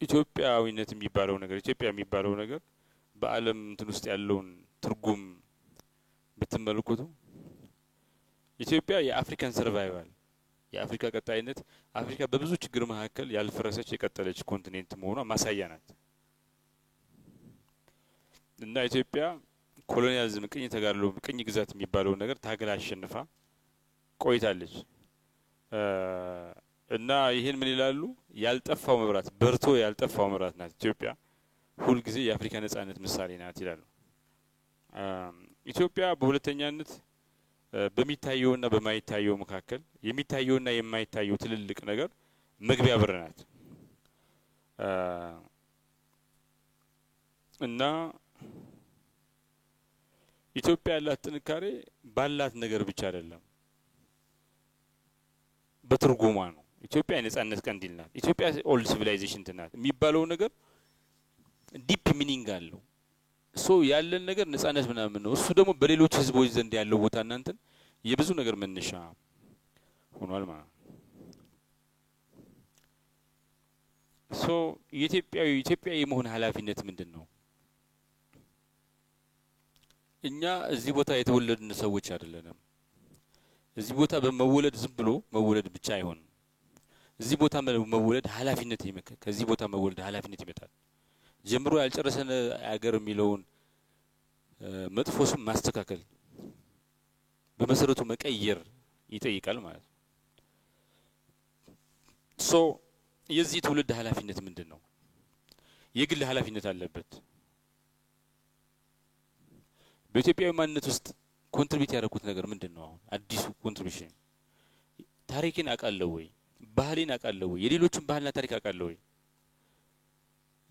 ኢትዮጵያዊነት የሚባለው ነገር ኢትዮጵያ የሚባለው ነገር በዓለም እንትን ውስጥ ያለውን ትርጉም ብትመለከቱ ኢትዮጵያ የአፍሪካን ሰርቫይቫል የአፍሪካ ቀጣይነት አፍሪካ በብዙ ችግር መካከል ያልፈረሰች የቀጠለች ኮንቲኔንት መሆኗ ማሳያ ናት። እና ኢትዮጵያ ኮሎኒያሊዝም ቅኝ ተጋድሎ ቅኝ ግዛት የሚባለው ነገር ታገላ አሸንፋ ቆይታለች። እና ይሄን ምን ይላሉ? ያልጠፋው መብራት በርቶ ያልጠፋው መብራት ናት ኢትዮጵያ፣ ሁሉ ጊዜ የአፍሪካ ነጻነት ምሳሌ ናት ይላሉ። ኢትዮጵያ በሁለተኛነት በሚታየውና በማይታየው መካከል የሚታየውና የማይታየው ትልልቅ ነገር መግቢያ በር ናት። እና ኢትዮጵያ ያላት ጥንካሬ ባላት ነገር ብቻ አይደለም በትርጉሟ ነው ኢትዮጵያ የነጻነት ቀንዲል ናት ኢትዮጵያ ኦልድ ሲቪላይዜሽን ናት የሚባለው ነገር ዲፕ ሚኒንግ አለው ሶ ያለን ነገር ነጻነት ምናምን ነው እሱ ደግሞ በሌሎች ህዝቦች ዘንድ ያለው ቦታ እናንተን የብዙ ነገር መነሻ ሆኗል ማለት ሶ ኢትዮጵያዊ የመሆን ኃላፊነት ምንድነው እኛ እዚህ ቦታ የተወለድን ሰዎች አይደለንም እዚህ ቦታ በመወለድ ዝም ብሎ መወለድ ብቻ አይሆንም እዚህ ቦታ መወለድ ኃላፊነት ይመከ ከዚህ ቦታ መወለድ ኃላፊነት ይመጣል ጀምሮ ያልጨረሰነ አገር የሚለውን መጥፎ ስም ማስተካከል በመሰረቱ መቀየር ይጠይቃል ማለት ሶ የዚህ ትውልድ ኃላፊነት ምንድነው የግል ኃላፊነት አለበት በኢትዮጵያዊ ማንነት ውስጥ ኮንትሪቢዩት ያደረኩት ነገር ምንድነው አሁን አዲሱ ኮንትሪቢዩሽን ታሪክን አቃለው ወይ ባህልን አቃለው ወይ የሌሎችን ባህልና ታሪክ አቃለው ወይ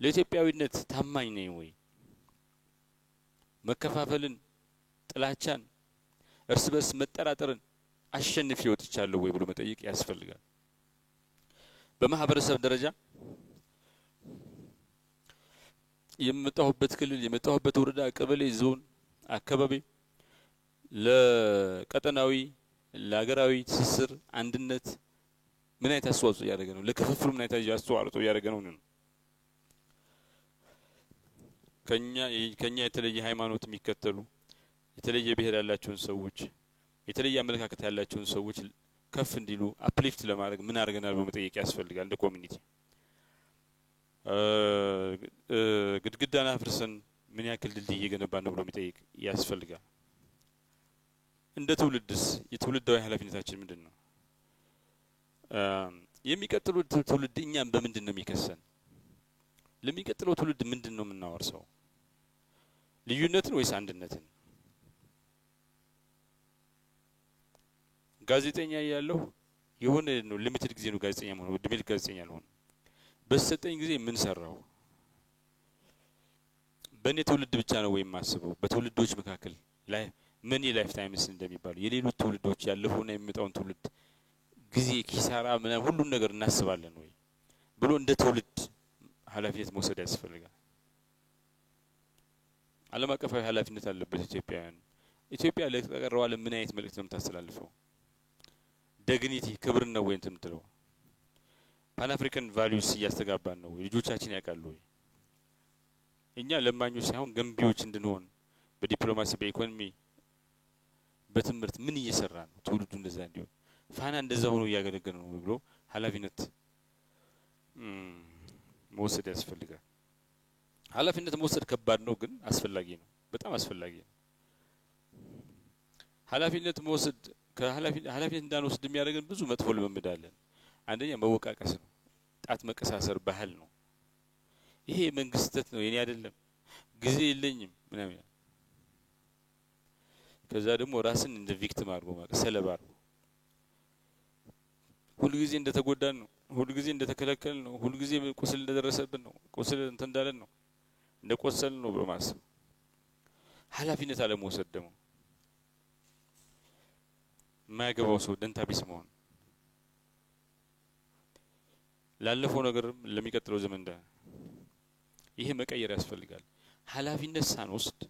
ለኢትዮጵያዊነት ታማኝ ነኝ ወይ መከፋፈልን ጥላቻን እርስ በርስ መጠራጠርን አሸንፍ ይወጥቻለሁ ወይ ብሎ መጠየቅ ያስፈልጋል በማህበረሰብ ደረጃ የመጣሁበት ክልል የመጣሁበት ወረዳ ቀበሌ ዞን አካባቢ ለቀጠናዊ ለሀገራዊ ትስስር አንድነት ምን አይነት አስተዋጽኦ ያደረገ ነው ለክፍፍሉ ምን አይነት አስተዋጽኦ ያደረገ ነው ከኛ የተለየ ሃይማኖት የሚከተሉ የተለየ ብሔር ያላቸውን ሰዎች የተለየ አመለካከት ያላቸውን ሰዎች ከፍ እንዲሉ አፕሊፍት ለማድረግ ምን አድርገናል በመጠየቅ ያስፈልጋል እንደ ኮሚኒቲ ግድግዳና ፍርሰን ምን ያክል ድልድይ እየገነባን ነው ብሎ መጠየቅ ያስፈልጋል እንደ ትውልድስ የትውልዳዊ ኃላፊነታችን ምንድነው የሚቀጥለው ትውልድ እኛን በምንድነው የሚከሰን ለሚቀጥለው ትውልድ ምንድነው የምናወርሰው ልዩነትን ወይስ አንድነትን ጋዜጠኛ ያለው የሆነ ነው ሊሚትድ ጊዜ ነው ጋዜጠኛ ማለት ነው ድሜል ጋዜጠኛ ነው በሰጠኝ ጊዜ ምን ሰራው በኔ ትውልድ ብቻ ነው ወይ ማስበው በትውልዶች መካከል ላይ ምን ላይፍ ታይምስ እንደሚባሉ የሌሎች ትውልዶች ያለፈውና የሚመጣውን ትውልድ ጊዜ ኪሳራ ምናምን ሁሉ ነገር እናስባለን ወይ ብሎ እንደ ትውልድ ኃላፊነት መውሰድ ያስፈልጋል ዓለም አቀፋዊ ኃላፊነት አለበት ኢትዮጵያ ለተቀረው ዓለም ምን አይነት መልእክት ነው የምታስተላልፈው ደግኒቲ ክብር ነው ወይ እንትምትለው ፓን አፍሪካን ቫልዩስ ያስተጋባን ነው ልጆቻችን ያቃሉ ወይ እኛ ለማኞች ሳይሆን ገንቢዎች እንድንሆን በዲፕሎማሲ በኢኮኖሚ በትምርት ምን እየሰራ ነው ትውልዱ እንደዛ እንዲሆን ፋና እንደዛ ሆኖ ያገለገለ ነው ብሎ ኃላፊነት መውሰድ ያስፈልጋል ኃላፊነት መውሰድ ከባድ ነው ግን አስፈላጊ ነው በጣም አስፈላጊ ነው ኃላፊነት መውሰድ ኃላፊነት እንዳንወስድ የሚያደርገን ብዙ መጥፎ ልምምድ አለን አንደኛ መወቃቀስ ነው ጣት መቀሳሰር ባህል ነው ይሄ መንግስታት ነው የኔ አይደለም ጊዜ የለኝም ምናምን ከዛ ደግሞ ራስን እንደ ቪክቲም አድርጎ ማለት ሰለባ አድርጎ ሁሉ ጊዜ እንደተጎዳን ነው ሁሉ ጊዜ እንደተከለከል ነው ሁሉ ጊዜ ቁስል እንደደረሰብን ነው ቁስል እንዳለን ነው እንደቆሰል ነው በማሰብ ኃላፊነት አለመውሰድ ደግሞ ማያገባው ሰው ደንታቢስ መሆን ላለፈው ነገር ለሚቀጥለው ዘመን ይሄ መቀየር ያስፈልጋል ኃላፊነት ሳንወስድ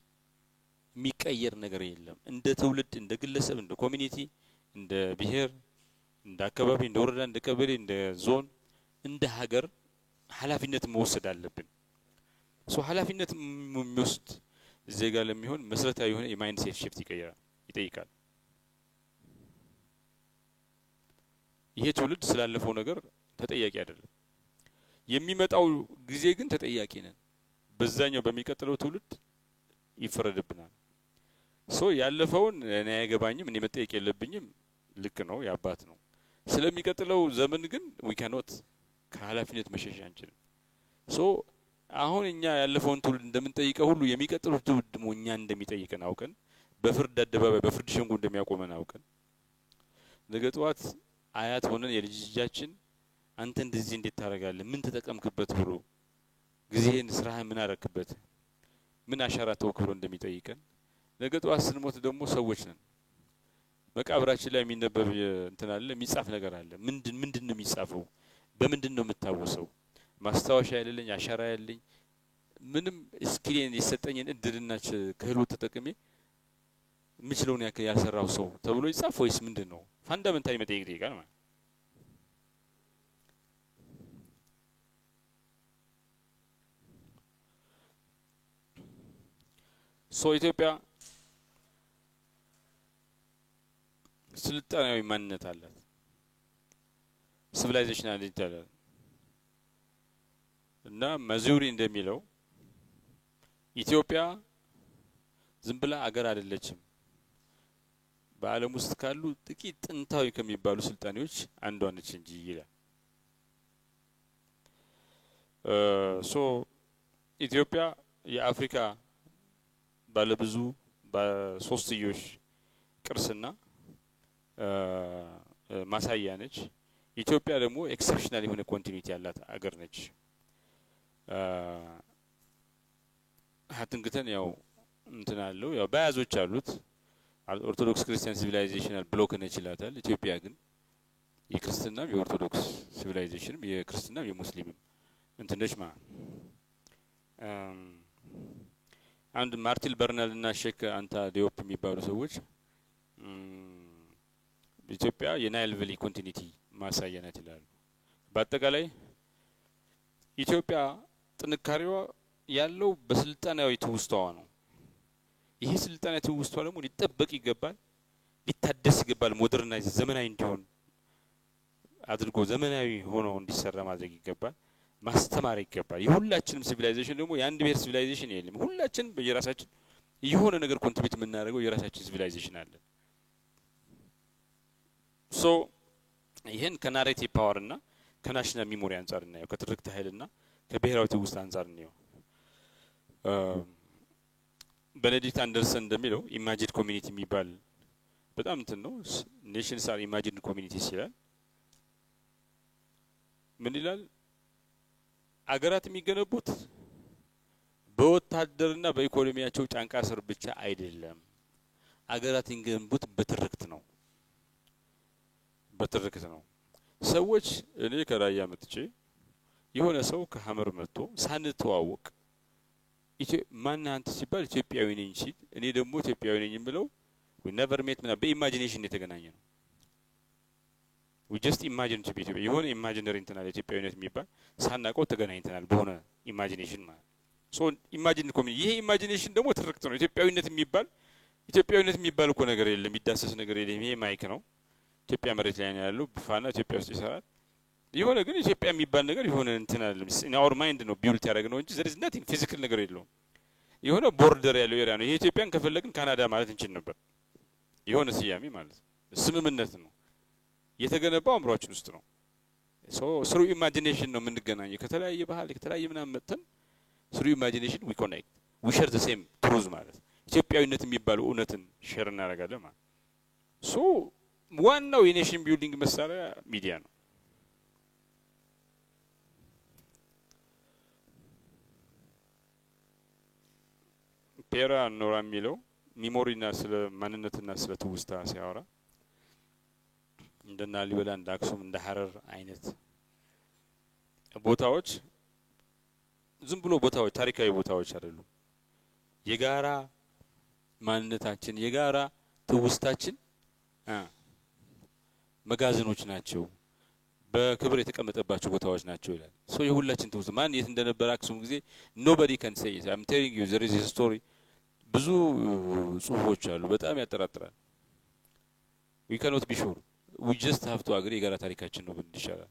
የሚቀየር ነገር የለም እንደ ትውልድ እንደ ግለሰብ እንደ ኮሚኒቲ እንደ ብሔር እንደ አካባቢ እንደ ወረዳ እንደ ቀበሌ እንደ ዞን እንደ ሀገር ኃላፊነት መውሰድ አለብን ሶ ኃላፊነት የሚወስድ ዜጋ ለሚሆን መስረታዊ የሆነ የማይንድ ሴት ሽፍት ይጠይቃል ይሄ ትውልድ ስላለፈው ነገር ተጠያቂ አይደለም የሚመጣው ጊዜ ግን ተጠያቂ ነን በዛኛው በሚቀጥለው ትውልድ ይፈረድብናል ሶ ያለፈውን እኔ አይገባኝም እኔ መጠየቅ የለብኝም ልክ ነው ያባት ነው ስለሚቀጥለው ዘመን ግን we cannot ከኃላፊነት መሸሽ አንችልም ሶ አሁን እኛ ያለፈውን ትውልድ እንደምንጠይቀው ሁሉ የሚቀጥለው ትውልድ ደግሞ እኛ እንደሚጠይቀን አውቀን በፍርድ አደባባይ በፍርድ ሸንጎ እንደሚያቆመን አውቀን ነገ ጧት አያት ሆነን የልጅጃችን አንተ እንደዚህ እንዴት ታረጋለህ ምን ተጠቀምክበት ብሎ ጊዜህን ስራህን ምን አረክበት ምን አሻራ ተወክ ብሎ እንደሚጠይቀን ነገ ጧት ስንሞት ደግሞ ሰዎች ነን መቃብራችን ላይ የሚነበብ እንትን አለ የሚጻፍ ነገር አለ ምንድን ነው የሚጻፈው በምንድን ነው የምታወሰው ማስታወሻ ያለልኝ አሻራ ያለኝ ምንም ስኪሌን የሰጠኝን እድልናች ክህሎት ተጠቅሜ ምችለውን ያክል ያልሰራው ሰው ተብሎ ይጻፍ ወይስ ምንድነው ፋንዳሜንታሊ መጠየቅ ይጠይቃል ማለት ኢትዮጵያ ስልጣኔያዊ ማንነት አላት ሲቪላይዜሽናል ኢንተርናል እና ማዙሪ እንደሚለው ኢትዮጵያ ዝም ብላ አገር አይደለችም በአለም ውስጥ ካሉ ጥቂት ጥንታዊ ከሚባሉ ስልጣኔዎች አንዷ ነች እንጂ ይላል ኢትዮጵያ የአፍሪካ ባለብዙ በሶስትዮሽ ቅርስና ማሳያ ነች ኢትዮጵያ ደግሞ ኤክሰፕሽናል የሆነ ኮንቲኒቲ ያላት አገር ነች ሀትንግተን ያው እንትን አለው ያው ባያዞች አሉት ኦርቶዶክስ ክርስቲያን ሲቪላይዜሽናል ብሎክ ነች ይላታል ኢትዮጵያ ግን የክርስትናም የኦርቶዶክስ ሲቪላይዜሽንም የክርስትናም የሙስሊምም እንትነች አንድ ማርቲን በርናል እና ሼክ አንታ ዲዮፕ የሚባሉ ሰዎች ኢትዮጵያ የናይል ቫሊ ኮንቲኒቲ ማሳያ ናት ይላሉ በአጠቃላይ ኢትዮጵያ ጥንካሬዋ ያለው በስልጣናዊ ትውስታዋ ነው ይሄ ስልጣናዊ ትውስታዋ ደግሞ ሊጠበቅ ይገባል ሊታደስ ይገባል ሞደርናይዝ ዘመናዊ እንዲሆን አድርጎ ዘመናዊ ሆኖ እንዲሰራ ማድረግ ይገባል ማስተማር ይገባል የሁላችንም ሲቪላይዜሽን ደግሞ የአንድ ብሔር ሲቪላይዜሽን የለም ሁላችንም በየራሳችን የሆነ ነገር ኮንትሪቢዩት የምናደርገው የራሳችን ሲቪላይዜሽን አለ ይሄን ከናሬቲቭ ፓወር እና ከናሽናል ሚሞሪ አንፃር እናየው ከትርክት ኃይልና ከብሔራዊ ትውስታ አንፃር እናየው ቤኔዲክት አንደርሰን እንደሚለው ኢማጂን ኮሚኒቲ የሚባል በጣም እንትን ነው ኔሽንስ አር ኢማጂን ኮሚኒቲስ ይላል ምን ይላል አገራት የሚገነቡት በወታደርና በኢኮኖሚያቸው ጫንቃ ስር ብቻ አይደለም አገራት የሚገነቡት በትርክት ነው ሰዎች እኔ ከራያ መጥቼ የሆነ ሰው ከሐመር መጥቶ ሳንተዋወቅ ማን አንተ ሲባል ኢትዮጵያዊ ነኝ ሲል እኔ ደግሞ ኢትዮጵያዊ ነኝ ብለው we never met በኢማጂኔሽን የተገናኘ ነው we just imagine to be ኢትዮጵያ የሆነ ኢማጂነሪ እንትናል ኢትዮጵያዊነት የሚባል ሳናቀው ተገናኝተናል በሆነ ኢማጂኔሽን ማለት ኢማጂን ኮሚኒ ይሄ ኢማጂኔሽን ደግሞ ትርክት ነው ኢትዮጵያዊነት የሚባል እኮ ነገር የለም የሚዳሰስ ነገር የለም ይሄ ማይክ ነው ኢትዮጵያ መሬት ላይ ነው ያለው ፋና ኢትዮጵያ ውስጥ ይሰራል የሆነ ግን ኢትዮጵያ የሚባል ነገር የሆነ እንትን አለ in our mind ነው ቢውልት ያደረገው እንጂ there is nothing physical ነገር የለውም የሆነ ቦርደር ያለው ኤሪያ ነው ይሄ ኢትዮጵያን ከፈለግን ካናዳ ማለት እንችል ነበር የሆነ ስያሜ ማለት ስምምነት ነው የተገነባው አምሮአችን ውስጥ ነው through imagination ነው የምንገናኘው ከተለያየ ባህል ከተለያየ ምናምን መጥተን through imagination we connect we share the same truth ማለት ኢትዮጵያዊነት የሚባለው እውነትን ሼር እናደርጋለን ማለት ዋናው የኔሽን ቢልዲንግ መሳሪያ ሚዲያ ነው ፔራ ኖራ የሚለው ሚሞሪና ስለ ማንነትና ስለ ትውስታ ሲያወራ እንደና ሊበላ እንደ አክሱም እንደ ሐረር አይነት ቦታዎች ዝም ብሎ ቦታዎች ታሪካዊ ቦታዎች አይደሉም የጋራ ማንነታችን የጋራ ትውስታችን መጋዘኖች ናቸው በክብር የተቀመጠባቸው ቦታዎች ናቸው ይላል የሁላችን ትውስታ ማን የት እንደነበረ አክሱም ጊዜ nobody can say it I'm telling you there is a story ብዙ ጽሁፎች አሉ በጣም ያጠራጥራል we cannot be sure we just have to agree የጋራ ታሪካችን ነው ብንሻላል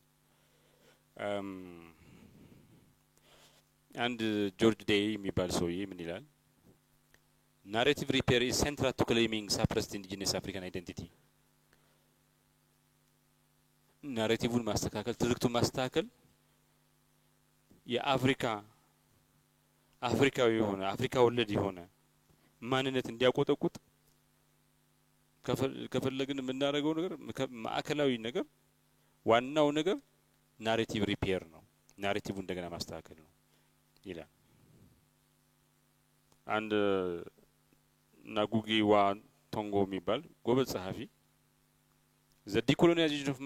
and ጆርጅ ዴይ የሚባል ሰውዬ ምን ይላል narrative repair is central to claiming suppressed indigenous African identity ናሬቲቭን ማስተካከል ትርክቱን ማስተካከል የአፍሪካዊ የሆነ አፍሪካ ወለድ የሆነ ማንነት እንዲያቆጠቁጥ ከፈለግን የምናደርገው ነገር ማዕከላዊ ነገር ዋናው ነገር ናሬቲቭ ሪፔር ነው ናሬቲቭ እንደገና ማስተካከል ነው ይላል አንድ ናጉጊ ዋ ቶንጎ የሚባል ጎበዝ ጸሐፊ the decolonization of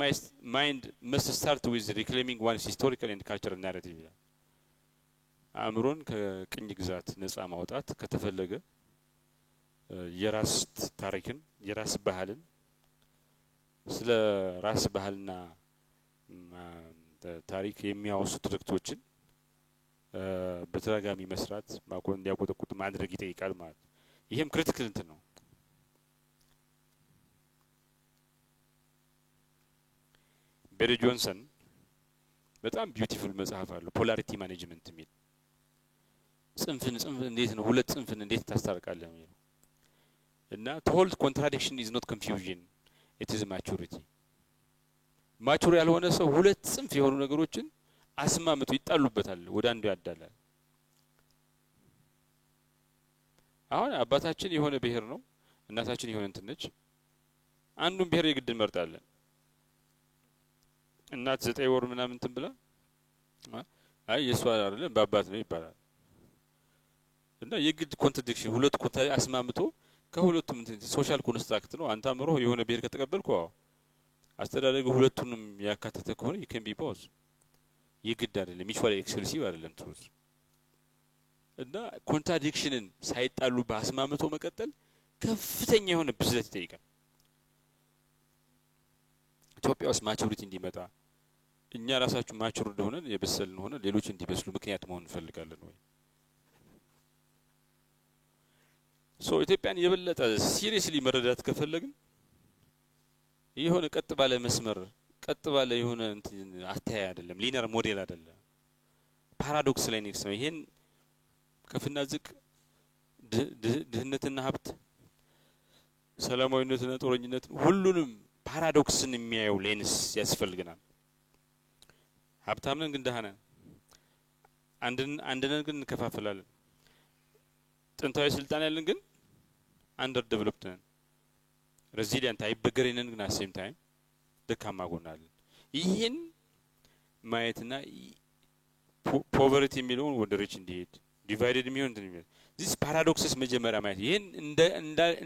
mind must start with reclaiming one's historical and cultural narrative አእምሮን ከቅኝ ግዛት ነፃ ማውጣት ከተፈለገ የራስ ታሪክን የራስ ባህልን ስለ ራስ ባህልና ታሪክ የሚያወሱ ትርክቶችን በተደጋጋሚ መስራት ማቆን እንዲያቆጠቁጥ ማድረግ ይጠይቃል ማለት ይሄም ክሪቲካል እንትን ነው ቤሪ ጆንሰን በጣም ቢዩቲፉል መጽሐፍ አለው ፖላሪቲ ማኔጅመንት የሚል ጽንፍን እንዴት ነው ሁለት ጽንፍን እንዴት ታስታርቃለህ የሚለው እና to hold contradiction is not confusion it is maturity ማቹር ያልሆነ ሰው ሁለት ጽንፍ የሆኑ ነገሮችን አስማምቶ ይጣሉበታል ወደ አንዱ ያዳላል አሁን አባታችን የሆነ ብሄር ነው እናታችን የሆነ እንትን ነች አንዱን ብሄር የግድ እንመርጣለን እናት 9 ወር ምናምን እንትን ብላ አይ የሷ አይደለም በአባት ነው ይባላል እና የግድ ኮንትራዲክሽን ሁለት አስማምቶ ከሁለቱም ሶሻል ኮንስትራክት ነው አንተ አምሮ የሆነ ብሄር ከተቀበልኩ አስተዳደግ ሁለቱንም ያካተተ ከሆነ you can be both የግድ አይደለም mutually exclusive አይደለም ትሩዝ እና ኮንትራዲክሽንን ሳይጣሉ በአስማምቶ መቀጠል ከፍተኛ የሆነ ብስለት ይጠይቃል ኢትዮጵያ ውስጥ ማቹሪቲ እንዲመጣ እኛ ራሳችን ማቹር እንደሆነን የበሰልን ሆነ ሌሎች እንዲበስሉ ምክንያት መሆን እንፈልጋለን ወይ ሶ ኢትዮጵያን የበለጠ ሲሪየስሊ መረዳት ከፈለግን ይሄን ቀጥ ባለ መስመር ቀጥ ባለ የሆነ አስተያይ አይደለም ሊነር ሞዴል አይደለም ፓራዶክስ ላይ ነው ይሄን ከፍና ዝቅ ድህነትና ሀብት ሰላማዊነትና ጦረኝነት ሁሉንም ፓራዶክስን የሚያየው ሌንስ ያስፈልገናል ሀብታም ነን ግን ደሃና አንድነን ግን እንከፋፈላለን ጥንታዊ ስልጣን ያለን ግን አንደር ዴቨሎፕድ ነን ሬዚሊየንት አይበገሬነን ግን አሴም ታይም ደካማ ጎናለን ይሄን ማየትና ፖቨርቲ የሚለውን ወደ ሪች እንዲሄድ ዲቫይድድ የሚሆን እንደሚል this paradoxes መጀመሪያ ማየት ይሄን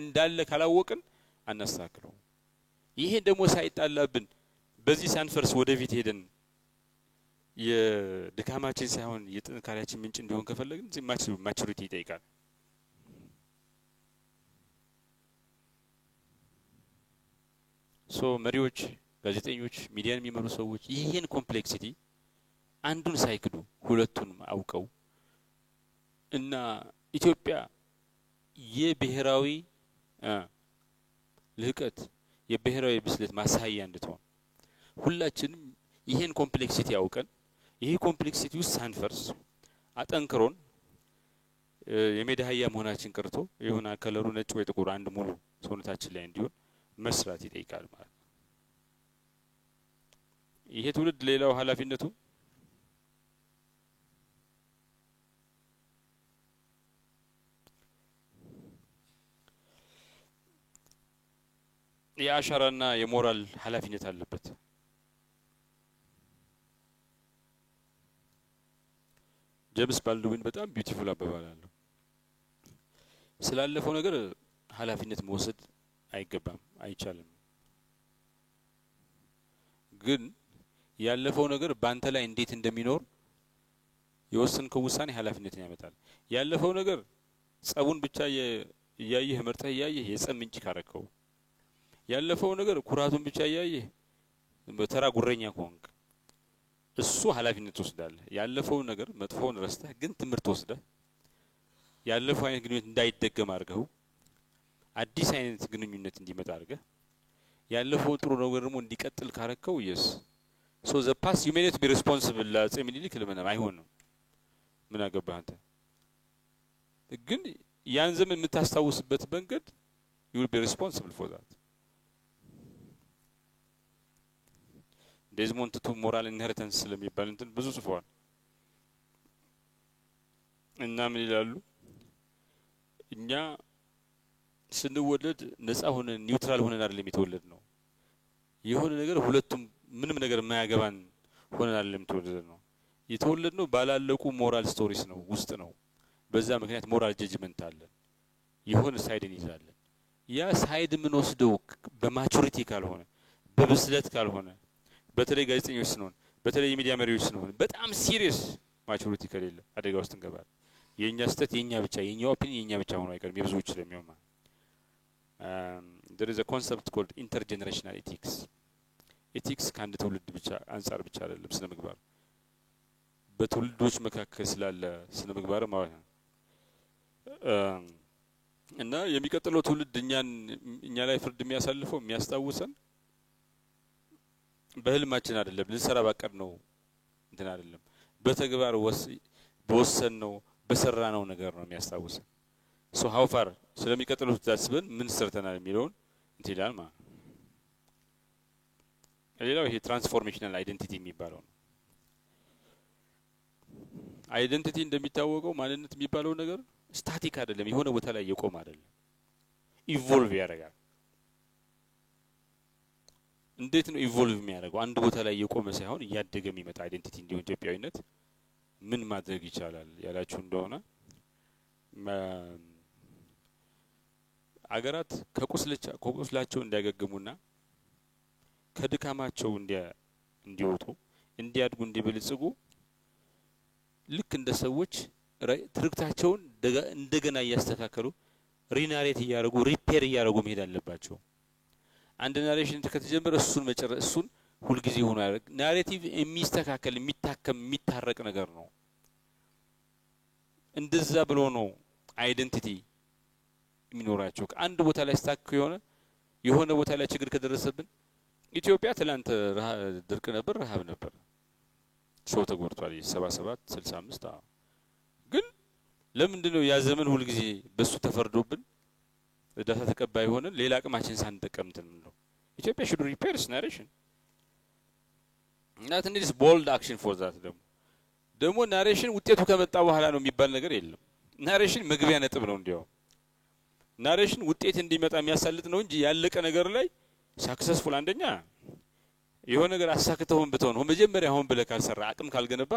እንዳለ ካላወቅን አናስተካክለው ይሄ ደግሞ ሳይጣላብን በዚህ ሳንፈርስ ወደፊት ሄደን የድካማችን ሳይሆን የጥንካሬያችን ምንጭ እንዲሆን ከፈለግን ማቹሪቲ ይጠይቃል ሶ መሪዎች ጋዜጠኞች ሚዲያን የሚመሩ ሰዎች ይሄን ኮምፕሌክሲቲ አንዱን ሳይክዱ ሁለቱንም አውቀው እና ኢትዮጵያ የብሔራዊ ልህቀት የብሔራዊ ብስለት ማሳያ እንድትሆን ሁላችንም ይሄን ኮምፕሌክሲቲ ያውቀን ይሄ ኮምፕሌክሲቲ ውስጥ ሳንፈርስ አጠንክሮን የሜዳህያ መሆናችን ቀርቶ የሆነ ከለሩ ነጭ ወይ ጥቁር አንድ ሙሉ ሰውነታችን ላይ እንዲሆን መስራት ይጠይቃል ማለት ይሄ ትውልድ ሌላው ኃላፊነቱ የአሻራና የሞራል ኃላፊነት አለበት ጄምስ ባልድዊን በጣም ቢዩቲፉል አባባል አለው ስላለፈው ነገር ኃላፊነት መውሰድ አይገባም አይቻልም ግን ያለፈው ነገር ባንተ ላይ እንዴት እንደሚኖር የወሰንከው ውሳኔ ኃላፊነትን ያመጣል ያለፈው ነገር ጸቡን ብቻ ያየህ መርጠህ ያየህ የጸም እንጂ ካረከው ያለፈው ነገር ኩራቱን ብቻ ያየህ በተራ ጉረኛ ኮንክ እሱ ኃላፊነት ወስዳለ ያለፈው ነገር መጥፎውን ረስተህ ግን ትምርት ወስደህ ያለፈው አይነት ግንኙነት እንዳይደገም አድርገው አዲስ አይነት ግንኙነት እንዲመጣ አድርገህ ያለፈው ጥሩ ነገር ደግሞ እንዲቀጥል ካረከው yes so the past you may not be responsible ለጸምሊልክ ለምን አይሆንም ምን አገባህ አንተ ግን ያን ዘመን የምታስታውስበት መንገድ you will be responsible for that ዴዝሞንድ ቱ ሞራል ኢንሄሪታንስ ስለሚባል እንትን ብዙ ጽፏል እና ምን ይላሉ እኛ ስንወለድ ነፃ ሆነን ኒውትራል ሆነን አይደለም የተወለድ ነው የሆነ ነገር ሁለቱም ምንም ነገር የማያገባን ሆነናል ለምትወደድ ነው የተወለድነው ባላለቁ ሞራል ስቶሪስ ነው ውስጥ ነው በዛ ምክንያት ሞራል ጀጅመንት አለ የሆነ ሳይድን ይዛል ያ ሳይድ ምን ወስደው በማቹሪቲ ካልሆነ በብስለት ካልሆነ በተለይ ጋዜጠኞች ስለሆነ በተለይ የሚዲያ መሪዎች ስለሆነ በጣም ሲሪየስ ማቹሪቲ ከሌለ አደጋ ውስጥ እንገባለን የኛ ስተት የኛ ብቻ የኛ ኦፒኒየን የኛ ብቻ ሆኖ አይቀርም የብዙዎች ስለሚሆን there is a concept called intergenerational ethics ከአንድ ትውልድ ብቻ አንፃር ብቻ አይደለም ስነ ምግባር በትውልዶች መካከል ስላለ ስነ ምግባር ማለት ነው እና የሚቀጥለው ትውልድ እኛ ላይ ፍርድ የሚያሳልፈው የሚያስታውሰን በህልማችን አይደለም ልንሰራ ባቀድ ነው እንትን አይደለም በተግባር በወሰን ነው በሰራነው ነገር ነው የሚያስታውሰን so how far ስለሚቀጥለው ታስበን ምን ሰርተናል የሚለውን እንት ይላል ማለት ሌላው ይሄ ትራንስፎርሜሽናል አይደንቲቲ የሚባለው ነው አይደንቲቲ እንደሚታወቀው ማንነት የሚባለው ነገር ስታቲክ አይደለም የሆነ ቦታ ላይ የቆመ አይደለም ኢቮልቭ ያደርጋል እንዴት ነው ኢቮልቭ የሚያደርገው አንድ ቦታ ላይ የቆመ ሳይሆን ያደገ የሚመጣ አይደንቲቲ እንዲሆን ኢትዮጵያዊነት ምን ማድረግ ይቻላል ያላችሁ እንደሆነ አገራት ከቁስላቸው እንዲያገግሙና ከድካማቸው እንዲወጡ እንዲያድጉ እንዲበልጽጉ ልክ እንደ ሰዎች ትርክታቸውን እንደገና ያስተካከሉ ሪናሬት ያያረጉ ሪፔር ያያረጉ መሄድ አለባቸው አንድ ናሬሽን ከተጀመረ እሱን ሁሉ ጊዜ ሆኖ ናሬቲቭ የሚስተካከል የሚታከም የሚታረቅ ነገር ነው እንደዛ ብሎ ነው አይደንቲቲ የሚኖራቸው አንድ ቦታ ላይ ስታክ የሆነ ቦታ ላይ ችግር ከደረሰብን ኢትዮጵያ ትላንት ድርቅ ነበር ረሃብ ነበር ሰው ተጎድቷል 77 65 ግን ለምንድነው ያ ዘመን ሁሉ ጊዜ በሱ ተፈርዶብን እዳታ ተቀባይ ሆነን ሌላ አቅማችን ሳንጠቀምትን ነው ኢትዮጵያ should repair its narration not need bold action for that ደግሞ ናሬሽን ውጤቱ ከመጣ በኋላ ነው የሚባል ነገር የለም ናሬሽን መግቢያ ነጥብ ነው እንዲያው ናሬሽን ውጤት እንዲመጣ የሚያሳልጥ ነው እንጂ ያለቀ ነገር ላይ ሰክሰስፉል አንደኛ የሆነ ነገር አሳክተውን በተሆነ መጀመሪያ ሆን ብለ ካልሰራ አቅም ካልገነባ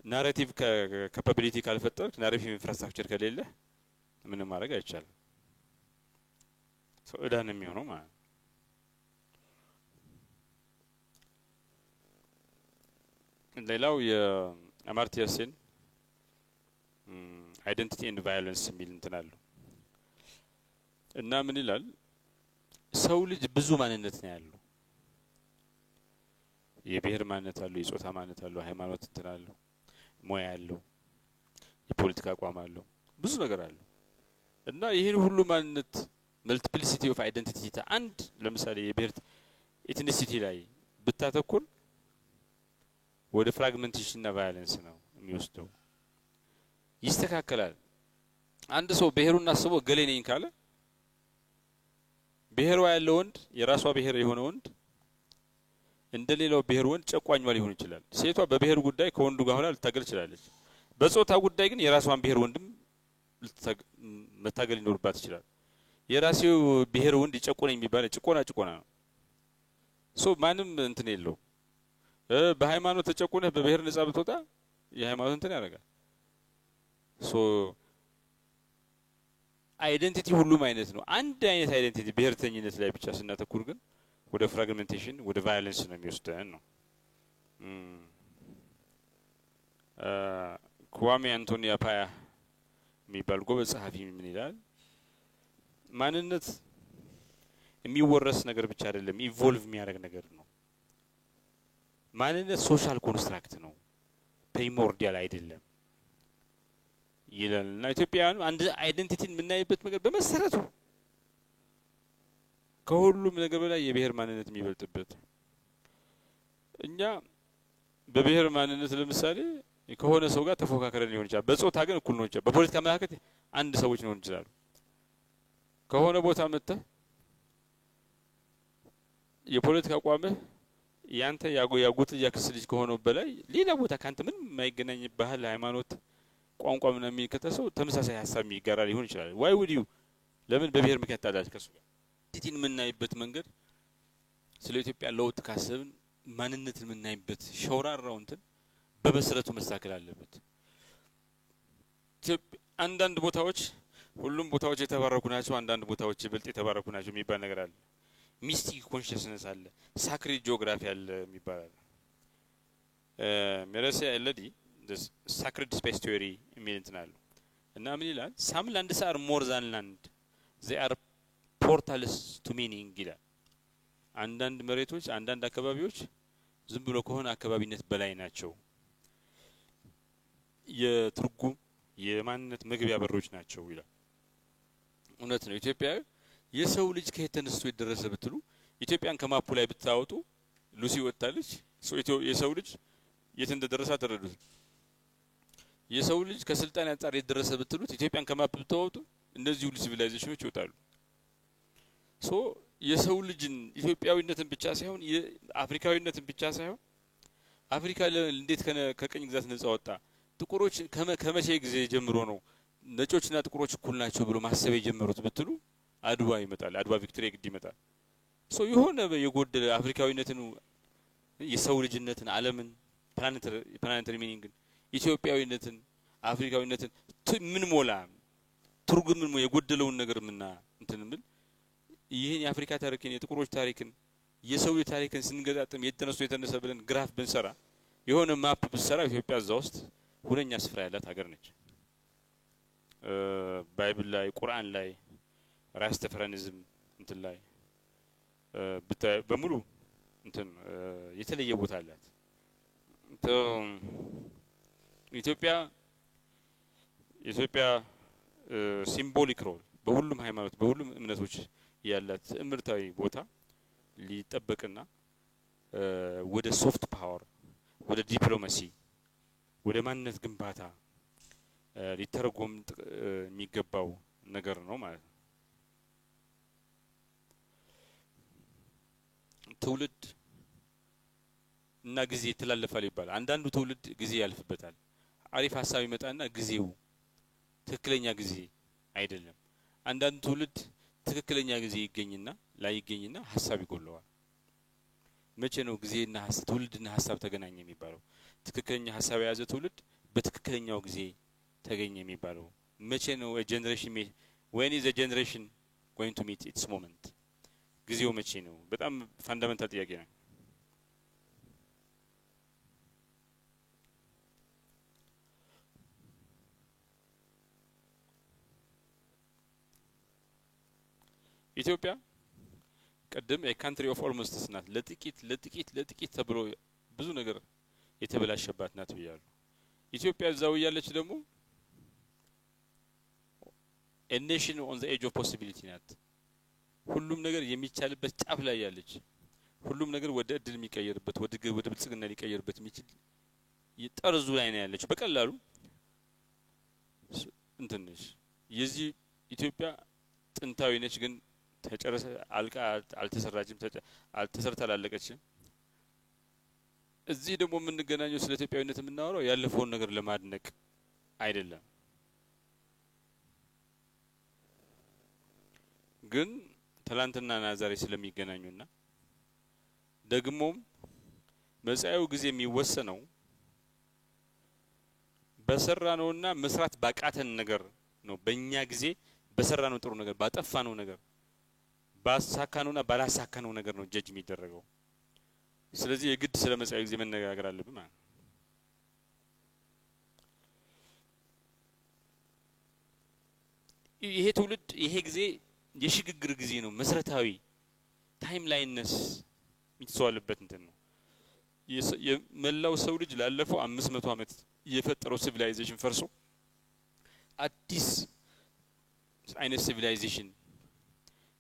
ናሬቲቭ ካፓቢሊቲ ካልፈጠር ናሬቲቭ ኢንፍራስትራክቸር ከሌለ ምንም ማድረግ አይቻልም ሰው እዳን የሚሆነው ማለት ሌላው የአማርቲያ ሴን አይደንቲቲ ኤንድ ቫዮለንስ የሚል እንትናሉ እና ምን ይላል ሰው ልጅ ብዙ ማንነት ነው ያለው የብሔር ማንነት አለው የጾታ ማንነት አለው ሃይማኖት እንትናለው ሞያ አለው የፖለቲካ አቋም አለው ብዙ ነገር አለው እና ይሄን ሁሉ ማንነት መልቲፕሊሲቲ ኦፍ አይደንቲቲ አንድ ለምሳሌ የብሔር ኤትኒሲቲ ላይ ብታተኩር ወደ ፍራግመንቴሽን እና ቫዮለንስ ነው የሚወስደው ይስተካከላል አንድ ሰው ብሔሩን አስቦ ገሌ ነኝ ካለ ብሔሩ ያለው ወንድ የራሷ ብሔር የሆነ ወንድ እንደሌላው ብሔር ወንድ ጨቋኝዋ ሊሆን ይችላል ሴቷ በብሔር ጉዳይ ከወንዱ ጋር ሆና ልታገል ይችላልች በጾታ ጉዳይ ግን የራሷን ብሔር ወንድም መታገል ይኖርባት ይችላል የራሴው ብሔር ወንድ ይጨቆነኝ የሚባል ጭቆና ነው ሶ ማንም እንትን የለው በሃይማኖት ተጨቆነህ በብሔር ነጻ ብትወጣ የሃይማኖት እንትን ያደርጋል ሶ አይደንቲቲ ሁሉም አይነት ነው አንድ አይነት አይደንቲቲ ብሔርተኝነት ላይ ብቻ ስናተኩር ግን ወደ ፍራግመንቴሽን ወደ ቫዮለንስ ነው የሚወስደን ነው ኩዋሜ አንቶኒ አፓያ የሚባል ጎበዝ ጸሐፊ ምን ይላል ማንነት የሚወረስ ነገር ብቻ አይደለም ኢቮልቭ የሚያደርግ ነገር ነው ማንነት ሶሻል ኮንስትራክት ነው ፕሪሞርዲያል አይደለም ይላልና ኢትዮጵያውያን አንድ አይደንቲቲን የምናይበት ነገር በመሰረቱ ከሁሉም ነገር በላይ የብሔር ማንነት የሚበልጥበት እኛ በብሔር ማንነት ለምሳሌ ከሆነ ሰው ጋር ተፎካከረን ሊሆን ይችላል በጾታ ግን እኩል ነው ይችላል በፖለቲካ መካከል አንድ ሰዎች ነው ይችላል ከሆነ ቦታ መጣ የፖለቲካ አቋምህ ያንተ ያጎት ያክስልጅ ከሆነው በላይ ሌላ ቦታ ካንተ ምን የማይገናኝ ባህል ሃይማኖት ቋንቋ ምን የሚከተሰው ተመሳሳይ ሐሳብ የሚጋራ ሊሆን ይችላል why would you ለምን በብሔር ምክንያት ታዳጅ ከሱ ጋር ቲቲን ምናይበት መንገድ ስለ ኢትዮጵያ ለውጥ ካሰብን ማንነትን የምናይበት ሸውራራው እንትን በመሰረቱ መስተካከል አለበት። አንዳንድ ቦታዎች ሁሉም ቦታዎች የተባረኩ ናቸው፣ አንዳንድ ቦታዎች ይበልጥ የተባረኩ ናቸው የሚባል ነገር አለ። ሚስቲክ ኮንሽስነስ አለ፣ ሳክሪድ ጂኦግራፊ አለ የሚባል አለ። ሜረሴ ኤለዲ ሳክሪድ ስፔስ ቲዮሪ የሚል እንትን አለ እና ምን ይላል? ሳም ላንድስ አር ሞር ዛን ላንድ they are portals to meaning ይላል። አንዳንድ መሬቶች አንዳንድ አካባቢዎች ዝም ብሎ ከሆነ አካባቢነት በላይ ናቸው፣ የትርጉም የማንነት መግቢያ በሮች ናቸው ይላል። እውነት ነው። ኢትዮጵያ የሰው ልጅ ከየት ተነስቶ የደረሰ ብትሉ ኢትዮጵያን ከማፑ ላይ ብታወጡ ሉሲ ወጣለች። የሰው ልጅ የት እንደደረሰ ተረዱት። የሰው ልጅ ከስልጣን አንፃር የደረሰ ብትሉት ኢትዮጵያን ከማፕ ብታወጡ እነዚህ ሁሉ ሲቪላይዜሽኖች ይወጣሉ። የሰው ልጅን ኢትዮጵያዊነትን ብቻ ሳይሆን የአፍሪካዊነትን ብቻ ሳይሆን አፍሪካ እንዴት ከቀኝ ግዛት ነፃ ወጣ፣ ጥቁሮች ከመቼ ጊዜ ጀምሮ ነው ነጮችና ጥቁሮች እኩል ናቸው ብሎ ማሰብ የጀመሩት ብትሉ አድዋ ይመጣል። አድዋ ቪክቶሪ ግድ ይመጣል። የሆነ የጎደለ አፍሪካዊነትን፣ የሰው ልጅነትን፣ ዓለምን፣ ፕላኔታሪ ሚኒንግን፣ ኢትዮጵያዊነትን፣ አፍሪካዊነትን ምን ሞላ ትርጉም ምን የጎደለውን ነገር ምና እንትንብል ይሄን የአፍሪካ ታሪክን፣ የጥቁሮች ታሪክን፣ የሰው ልጅ ታሪክን ስንገጣጥም የተነሳ ብለን ግራፍ ብንሰራ የሆነ ማፕ ብንሰራ ኢትዮጵያ እዛ ውስጥ ሁነኛ ስፍራ ያላት ሀገር ነች። ባይብል ላይ፣ ቁርአን ላይ፣ ራስተፈራኒዝም እንትን ላይ በሙሉ እንትን የተለየ ቦታ አላት። ኢትዮጵያ ሲምቦሊክ ሮል በሁሉም ሃይማኖት በሁሉም እምነቶች ያላት እምርታዊ ቦታ ሊጠበቅና ወደ ሶፍት ፓወር፣ ወደ ዲፕሎማሲ፣ ወደ ማንነት ግንባታ ሊተረጎም የሚገባው ነገር ነው ማለት ነው። ትውልድ እና ጊዜ ይተላለፋል ይባላል። አንዳንዱ ትውልድ ጊዜ ያልፍበታል። አሪፍ ሀሳብ ይመጣና ጊዜው ትክክለኛ ጊዜ አይደለም። አንዳንዱ ትውልድ ትክክለኛ ጊዜ ይገኝና ላይገኝና ሀሳብ ይጎለዋል። መቼ ነው ጊዜና ትውልድና ሀሳብ ተገናኘ የሚባለው? ትክክለኛ ሀሳብ የያዘ ትውልድ በትክክለኛው ጊዜ ተገኘ የሚባለው መቼ ነው? ጀነሬሽን when is a generation going to meet its moment? ጊዜው መቼ ነው? በጣም ፋንዳሜንታል ጥያቄ ነው። ኢትዮጵያ ቀደም የካንትሪ ኦፍ ኦልሞስትስ ናት። ለጥቂት ተብሎ ብዙ ነገር የተበላሸባት ናት ብያለሁ። ኢትዮጵያ እዛው ያለች ደግሞ a nation on the edge of possibility ናት። ሁሉም ነገር የሚቻልበት ጫፍ ላይ ያለች፣ ሁሉም ነገር ወደ እድል የሚቀየርበት፣ ወደ ብልጽግና ሊቀየርበት የሚችል የጠርዙ ላይ ነው ያለች። በቀላሉ እንትንሽ የዚህ ኢትዮጵያ ጥንታዊ ነች፣ ግን ተጨረሰ አልቃ አልተሰራችም፣ አልተሰርታ አላለቀችም። እዚህ ደግሞ የምንገናኘው ስለ ኢትዮጵያዊነት የምናወራው ያለፈውን ነገር ለማድነቅ አይደለም፣ ግን ትላንትናና ዛሬ ስለሚገናኙና ደግሞም መጻኤው ጊዜ የሚወሰነው በሰራነውና መስራት ባቃተን ነገር ነው። በእኛ ጊዜ በሰራነው ጥሩ ነገር፣ ባጠፋነው ነገር፣ ባሳካነውና ባላሳካነው ነገር ነው ጀጅ የሚደረገው። ስለዚህ የግድ ስለ መጻኤው ጊዜ መነጋገር አለብን ማለት ነው። ይሄ ትውልድ ይሄ ጊዜ የሽግግር ጊዜ ነው። መሰረታዊ ታይም ላይነስ የሚተዋልበት እንትን ነው። የመላው ሰው ልጅ ላለፈው 500 አመት የፈጠረው ሲቪላይዜሽን ፈርሶ አዲስ አይነት ሲቪላይዜሽን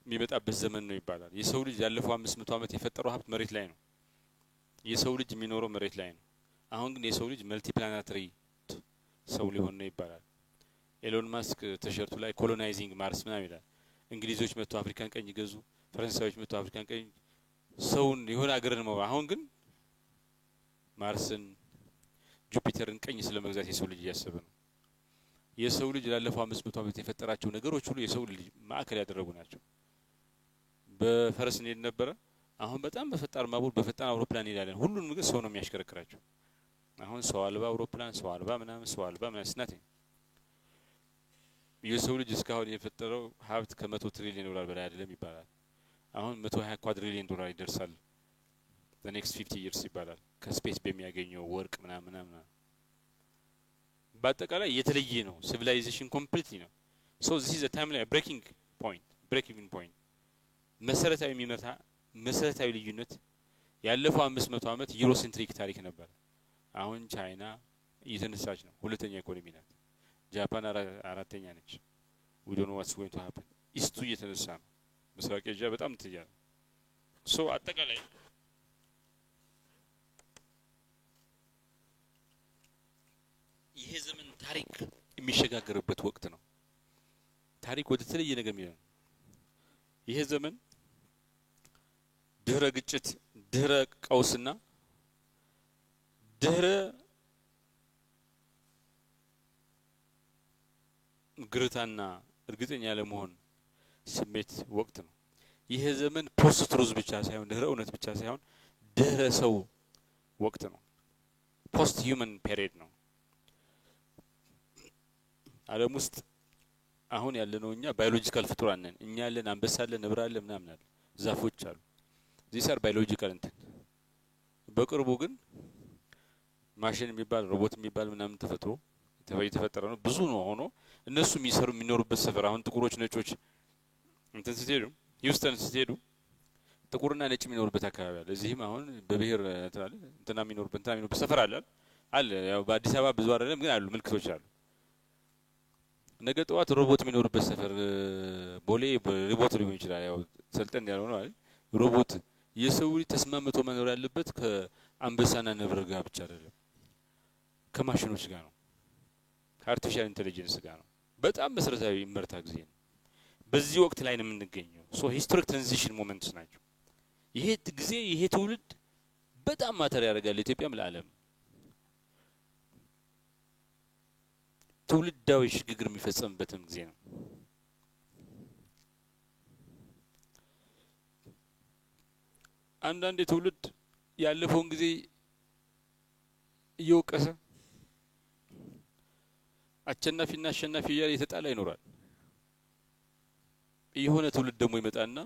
የሚመጣበት ዘመን ነው ይባላል። የሰው ልጅ ያለፈው 500 አመት የፈጠረው ሀብት መሬት ላይ ነው። የሰው ልጅ የሚኖረው መሬት ላይ ነው። አሁን ግን የሰው ልጅ መልቲ ፕላኔታሪ ሰው ሊሆን ነው ይባላል። ኤሎን ማስክ ተሸርቱ ላይ ኮሎናይዚንግ ማርስ ምናምን ይላል። እንግሊዞች መጥቶ አፍሪካን ቀኝ ገዙ፣ ፈረንሳዮች መጥቶ አፍሪካን ቀኝ ሰውን የሆነ አገርን ነው። አሁን ግን ማርስን ጁፒተርን ቀኝ ስለመግዛት የሰው ልጅ እያሰበ ነው። የሰው ልጅ ላለፈው 500 አመት የፈጠራቸው ነገሮች ሁሉ የሰው ልጅ ማዕከል ያደረጉ ናቸው። በፈረስ እንሄድ ነበረ፣ አሁን በጣም በፈጣን ባቡር በፈጣን አውሮፕላን እንሄዳለን። ሁሉንም ግን ሰው ነው የሚያሽከረክራቸው። አሁን ሰው አልባ አውሮፕላን ሰው አልባ ምናምን ስናት የሰው ልጅ እስካሁን የፈጠረው ሀብት ከ100 ትሪሊዮን ዶላር በላይ አይደለም ይባላል። አሁን 120 ኳድሪሊዮን ዶላር ይደርሳል the next 50 years ይባላል ከስፔስ በሚያገኘው ወርቅ ምናምን በአጠቃላይ የተለየ ነው። ሲቪላይዜሽን ኮምፕሊትሊ ነው። so this is a timeline breaking point መሰረታዊ ልዩነት ያለፈው 500 አመት ዩሮሴንትሪክ ታሪክ ነበር። አሁን ቻይና እየተነሳች ነው። ሁለተኛ ኢኮኖሚ ናት። ጃፓን አራተኛ ነች። we don't know what's going to happen ኢስቱ እየተነሳ ነው። ምስራቅ ኤዥያ በጣም ትያለ so አጠቃላይ ይሄ ዘመን ታሪክ የሚሸጋገርበት ወቅት ነው። ታሪክ ወደ ተለየ ነገር የሚለው ይሄ ዘመን ድህረ ግጭት ድህረ ቀውስና ድህረ ግርታና እርግጠኛ ለመሆን ስሜት ወቅት ነው። ይሄ ዘመን ፖስት ትሩዝ ብቻ ሳይሆን ድህረ እውነት ብቻ ሳይሆን ድህረ ሰው ወቅት ነው። ፖስት ሂዩመን ፔሪድ ነው። ዓለም ውስጥ አሁን ያለነው እኛ ባዮሎጂካል ፍጡራን ነን። እኛ ያለን አንበሳ አለ፣ ነብር አለ፣ ምናምን አለ፣ ዛፎች አሉ። these are biological እንትን በቅርቡ ግን ማሽን የሚባል ሮቦት የሚባል ምናምን ተፈጥሮ የተፈጠረ ነው። ብዙ ነው ሆኖ እነሱ የሚኖሩበት ሰፈር አሁን ጥቁሮች ነጮች እንትን ስትሄዱ ሂውስተን ስትሄዱ ጥቁርና ነጭ የሚኖሩበት አካባቢ አለ። እዚህም አሁን በብሔር እንትና የሚኖርበት ሰፈር አለ። ያው በአዲስ አበባ ብዙ አይደለም ግን አሉ ምልክቶች አሉ። ነገ ጠዋት ሮቦት የሚኖርበት ሰፈር ቦሌ ሮቦት ሊሆን ይችላል። ያው ሰልጠን ያለው ነው አይደል? ሮቦት የሰው ልጅ ተስማምቶ መኖር ያለበት ከአንበሳና ነብር ጋር ብቻ አይደለም፣ ከማሽኖች ጋር ነው፣ ከአርቲፊሻል ኢንተለጀንስ ጋር ነው። በጣም መሰረታዊ ምርታ ጊዜ ነው። በዚህ ወቅት ላይ ነው የምንገኘው። ሶ ሂስቶሪክ ትራንዚሽን ሞመንትስ ናቸው። ይሄ ጊዜ ይሄ ትውልድ በጣም ማተር ያደርጋል ለኢትዮጵያም ለዓለም። ትውልዳዊ ሽግግር የሚፈጸምበትም ጊዜ ነው። አንዳንድ ትውልድ ያለፈውን ጊዜ እየወቀሰ አሸናፊና አሸናፊ እያለ የተጣላ ይኖራል። የሆነ ትውልድ ደግሞ ይመጣና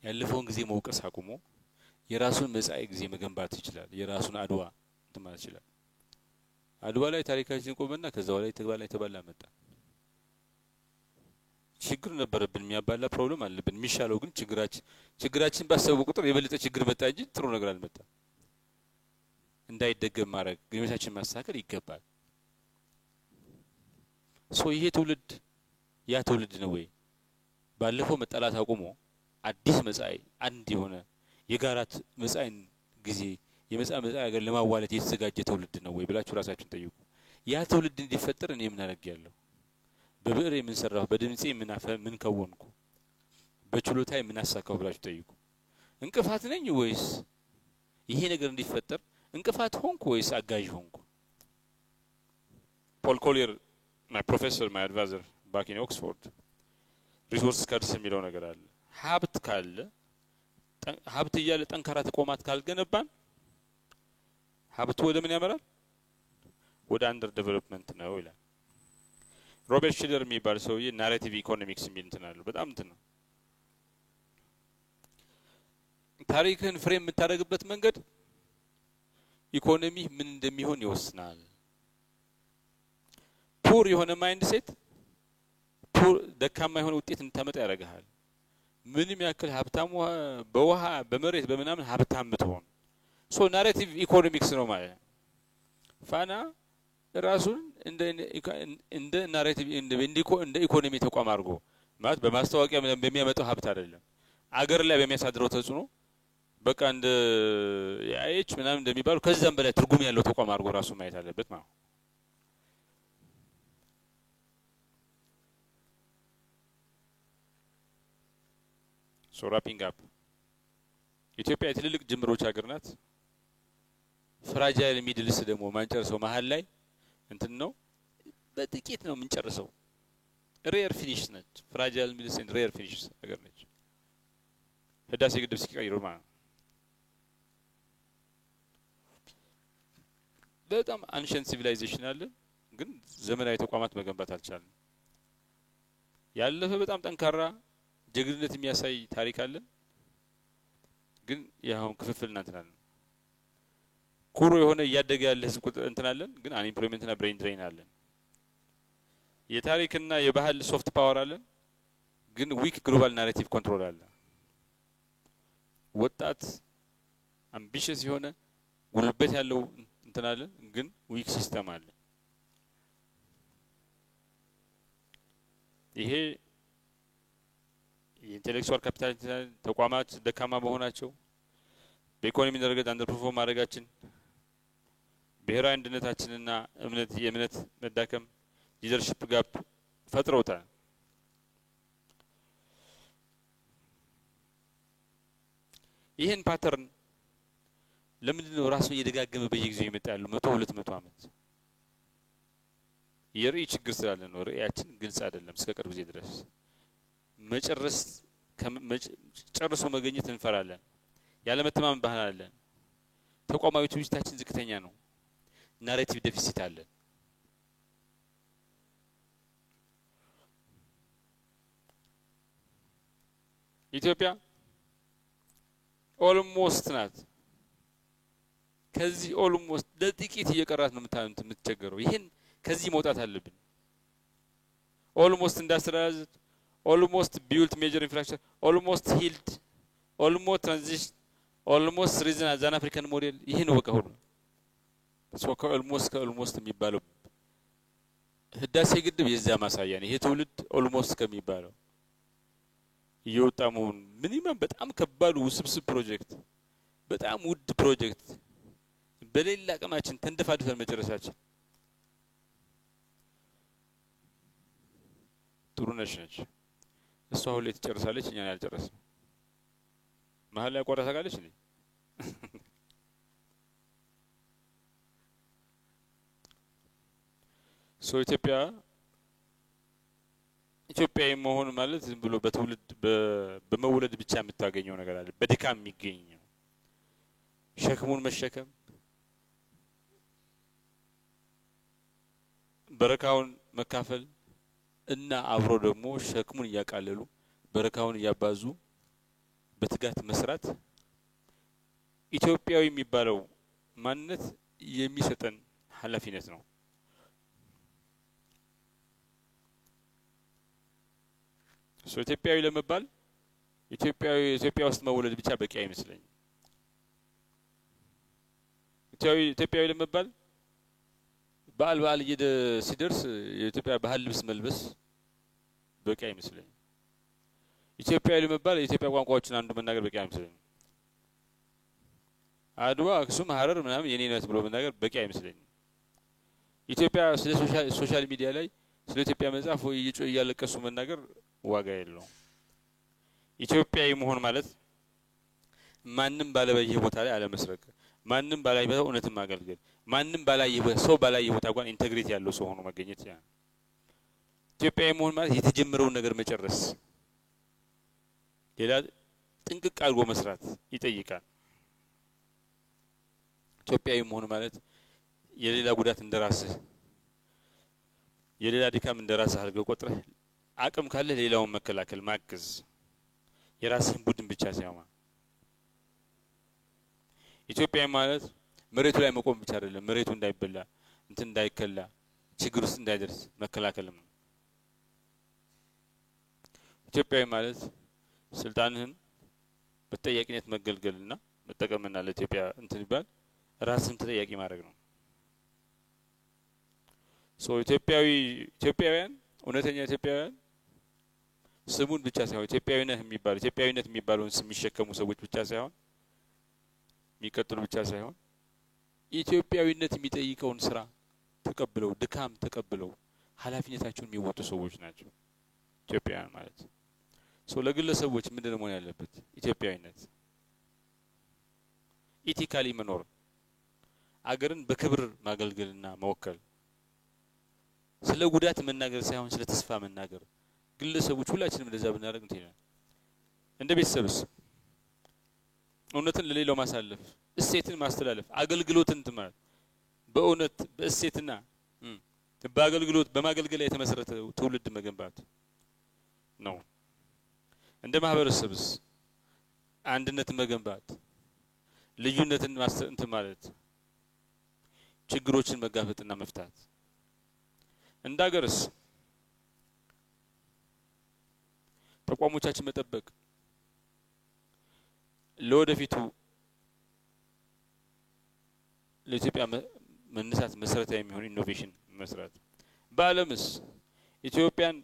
ያለፈውን ጊዜ መውቀስ አቁሞ የራሱን መጻኢ ጊዜ መገንባት ይችላል። የራሱን አድዋ ማለት ይችላል። አድዋ ላይ ታሪካችን ቆመና ከዛው ላይ ተባላ መጣ። ችግር ነበረብን፣ የሚያባላ ፕሮብሌም አለብን። የሚሻለው ግን ችግራችን ባሰቡ ቁጥር የበለጠ ችግር መጣ እንጂ ጥሩ ነገር አልመጣም። እንዳይደገም ማድረግ ግንኙነታችን ማስተካከል ይገባል። ይሄ ትውልድ ያ ትውልድ ነው ወይ ባለፈው መጣላት አቁሞ አዲስ መጻኢ አንድ የሆነ የጋራት መጻኢን ጊዜ የመጻኢ ሀገር ለማዋለት የተዘጋጀ ትውልድ ነው ወይ ብላችሁ ራሳችሁን ጠይቁ። ያ ትውልድ እንዲፈጠር እኔ ምን አደርጋለሁ? በብዕር የምንሰራው በድምጼ ምን ከወንኩ በችሎታዬ ምን አሳካው ብላችሁ ጠይቁ። እንቅፋት ነኝ ወይስ ይሄ ነገር እንዲፈጠር እንቅፋት ሆንኩ ወይስ አጋዥ ሆንኩ? ፖል ኮሊየር my professor, my advisor back in Oxford, resource scarce የሚለው ነገር አለ። ሀብት ካለ ሀብት እያለ ጠንካራ ተቋማት ካልገነባን ሀብቱ ወደ ምን ያመራል? ወደ አንደር ዴቨሎፕመንት ነው ይላል። ሮበርት ሺለር የሚባል ሰውዬ ናሬቲቭ ኢኮኖሚክስ የሚል እንትን አለው። በጣም እንትን ነው። ታሪክን ፍሬም የምታደርግበት መንገድ ኢኮኖሚ ምን እንደሚሆን ይወስናል። ፑር የሆነ ማይንድ ሴት ፑር ደካማ የሆነ ውጤት እንታመጣ ያደርጋል። ምንም ያክል ሀብታም በውሃ በመሬት በመናምን ሀብታም ትሆን ናሬቲቭ ኢኮኖሚክስ ነው ማለት ነው። ፋና ራሱን እንደ ናሬቲቭ እንደ ኢኮኖሚ ተቋም አድርጎ ማለት በማስተዋወቂያ በሚያመጣው ሀብት አይደለም፣ አገር ላይ በሚያሳድረው ተጽዕኖ በቃ እንደ አይኤች ምናምን እንደሚባለው ከዛም በላይ ትርጉም ያለው ተቋም አድርጎ ራሱ ማየት አለበት ማለት ነው። wrapping up ኢትዮጵያ የትልልቅ ጅምሮች ሀገር ናት። ፍራጃይል ሚድልስ ደግሞ ማንጨርሰው መሃል ላይ እንትን ነው፣ በጥቂት ነው የምንጨርሰው። ሬር ፊኒሽ ነች ፍራጃይል ሚድልስ ኤንድ ሬር ፊኒሽ ሀገር ነች። ህዳሴ ግድብ ሲቀይሩ ማለት በጣም አንሸንት ሲቪላይዜሽን አለ ግን ዘመናዊ ተቋማት መገንባት አልቻለም ያለፈ በጣም ጠንካራ ጀግንነት የሚያሳይ ታሪክ አለ ግን ያው ክፍፍል እናንተናል ኩሩ የሆነ ያደገ ያለ ህዝብ እንትናለን ግን አንኢምፕሎይመንት እና ብሬን ድሬን አለ የታሪክና የባህል ሶፍት ፓወር አለ ግን ዊክ ግሎባል ናሬቲቭ ኮንትሮል አለ ወጣት አምቢሽስ የሆነ ጉልበት ያለው እንትናለ ግን ዊክ ሲስተም አለ ይሄ የኢንተሌክቹዋል ካፒታል ተቋማት ደካማ መሆናቸው በኢኮኖሚ ደረጃ አንደርፐርፎርም ማድረጋችን ብሔራዊ አንድነታችንና የእምነት መዳከም ሊደርሺፕ ጋፕ ፈጥረውታል ይሄን ፓተርን ለምንድን ነው ራሱ እየደጋገመ በየጊዜው ይመጣ ያለው 100-200 አመት የራዕይ ችግር ስላለ ነው ራዕያችን ግልጽ አይደለም እስከ ቅርብ ጊዜ ድረስ ጨርሶ መገኘት እንፈራለን ያለ መተማመን ባህል አለ ተቋማዊ ትውስታችን ዝቅተኛ ነው ናሬቲቭ ዴፊሲት አለ ኢትዮጵያ ኦልሞስት ናት ከዚህ ኦልሞስት ለጥቂት እየቀራት ነው የምትቸገረው ይሄን ከዚህ መውጣት አለብን ኦልሞስት ኢንዱስትሪያላይዝድ ኦልሞስት ቢልት ሜጀር ኢንፍራስትራክቸር ኦልሞስት ሂልድ ኦልሞስት ትራንዚሽን ኦልሞስት ሪዝን አዛን አፍሪካን ሞዴል ይሄ ነው በቃ ሁሉ ሶካ ኦልሞስት የሚባለው ህዳሴ ግድብ የዛ ማሳያ ነው ይሄ ትውልድ ኦልሞስት ከሚባለው እየወጣ መሆን ሚኒመም በጣም ከባዱ ውስብስብ ፕሮጀክት በጣም ውድ ፕሮጀክት በሌላ አቅማችን ተንደፋድፈን መጨረሻችን ጥሩ ነች እሷ ሁሌ ትጨርሳለች እኛ ያልጨረስን መሀል ላይ ቆራታ ካለች እንዴ ኢትዮጵያዊ መሆን ማለት ዝም ብሎ በትውልድ በመወለድ ብቻ የምታገኘው ነገር አለ በድካም የሚገኘው ሸክሙን መሸከም በረካውን መካፈል እና አብሮ ደግሞ ሸክሙን ያቃለሉ በረካውን ያባዙ በትጋት መስራት ኢትዮጵያዊ የሚባለው ማንነት የሚሰጠን ኃላፊነት ነው ኢትዮጵያዊ ለመባል ኢትዮጵያ ውስጥ መወለድ ብቻ በቂ አይመስለኝም ኢትዮጵያዊ ለመባል በዓል ሲደርስ የኢትዮጵያ ባህል ልብስ መልበስ በቂ አይመስለኝም ኢትዮጵያዊ ለመባል የኢትዮጵያ ቋንቋዎችን አንዱ መናገር በቂ አይመስለኝም አድዋ አክሱም ሐረር ምናምን የኔነት ብሎ መናገር በቂ አይመስለኝም ኢትዮጵያ ስለ ሶሻል ሚዲያ ላይ ስለ ኢትዮጵያ መጻፍ ወይ እያለቀሱ መናገር ዋጋ የለው ኢትዮጵያዊ መሆን ማለት ማንንም ባለበየ ቦታ ላይ አለመስረቅ ማንንም ባላየ እውነትን ማገልገል ማንንም ባላየ ሰው ባላየ ቦታ እንኳን ኢንቴግሪቲ ያለው ሰው ሆኖ መገኘት ያ ኢትዮጵያዊ መሆን ማለት የተጀመረውን ነገር መጨረስ ሌላ ጥንቅቅ አድርጎ መስራት ይጠይቃል ኢትዮጵያዊ መሆን ማለት የሌላ ጉዳት እንደራስህ የሌላ ድካም እንደራስህ አድርገህ ቆጥረህ አቅም ካለ ሌላውን መከላከል ማገዝ የራስህን ቡድን ብቻ ሳይሆን ኢትዮጵያ ማለት መሬቱ ላይ መቆም ብቻ አይደለም መሬቱ እንዳይበላ እንት እንዳይከላ ችግር ውስጥ እንዳይደርስ መከላከልም ኢትዮጵያ ማለት ስልጣንህን በተጠያቂነት መገልገልና መጠቀምና ለኢትዮጵያ እንትን ይባል ራስን ተጠያቂ ማድረግ ነው ኢትዮጵያውያን እውነተኛ ኢትዮጵያውያን ስሙን ብቻ ሳይሆን ኢትዮጵያዊነት የሚባለውን ስም የሚሸከሙ ሰዎች ብቻ ሳይሆን የሚቀጥሉ ብቻ ሳይሆን ኢትዮጵያዊነት የሚጠይቀውን ስራ ተቀብለው ድካም ተቀብለው ኃላፊነታቸውን የሚወጡ ሰዎች ናቸው ኢትዮጵያውያን ማለት ለግለሰቦች ምንድነው መሆን ያለበት ኢትዮጵያዊነት ኢቲካሊ መኖር አገርን በክብር ማገልገልና መወከል ስለ ጉዳት መናገር ሳይሆን ስለ ተስፋ መናገር ግለሰቦች ሁላችንም እንደዛ ብናደርግ እንት ይላል እንደ ቤተሰብስ እውነትን ለሌላው ማሳለፍ እሴትን ማስተላለፍ አገልግሎትን ትማር በእውነት በእሴትና በአገልግሎት በማገልገል ላይ የተመሰረተ ትውልድ መገንባት ነው እንደ ማህበረሰብስ አንድነትን መገንባት ልዩነትን ማስተንት ማለት ችግሮችን መጋፈጥና መፍታት እንዳገርስ ተቋሞቻችን መጠበቅ ለወደፊቱ ለኢትዮጵያ መነሳት መሰረታዊ የሚሆን ኢኖቬሽን መስራት በአለምስ ኢትዮጵያን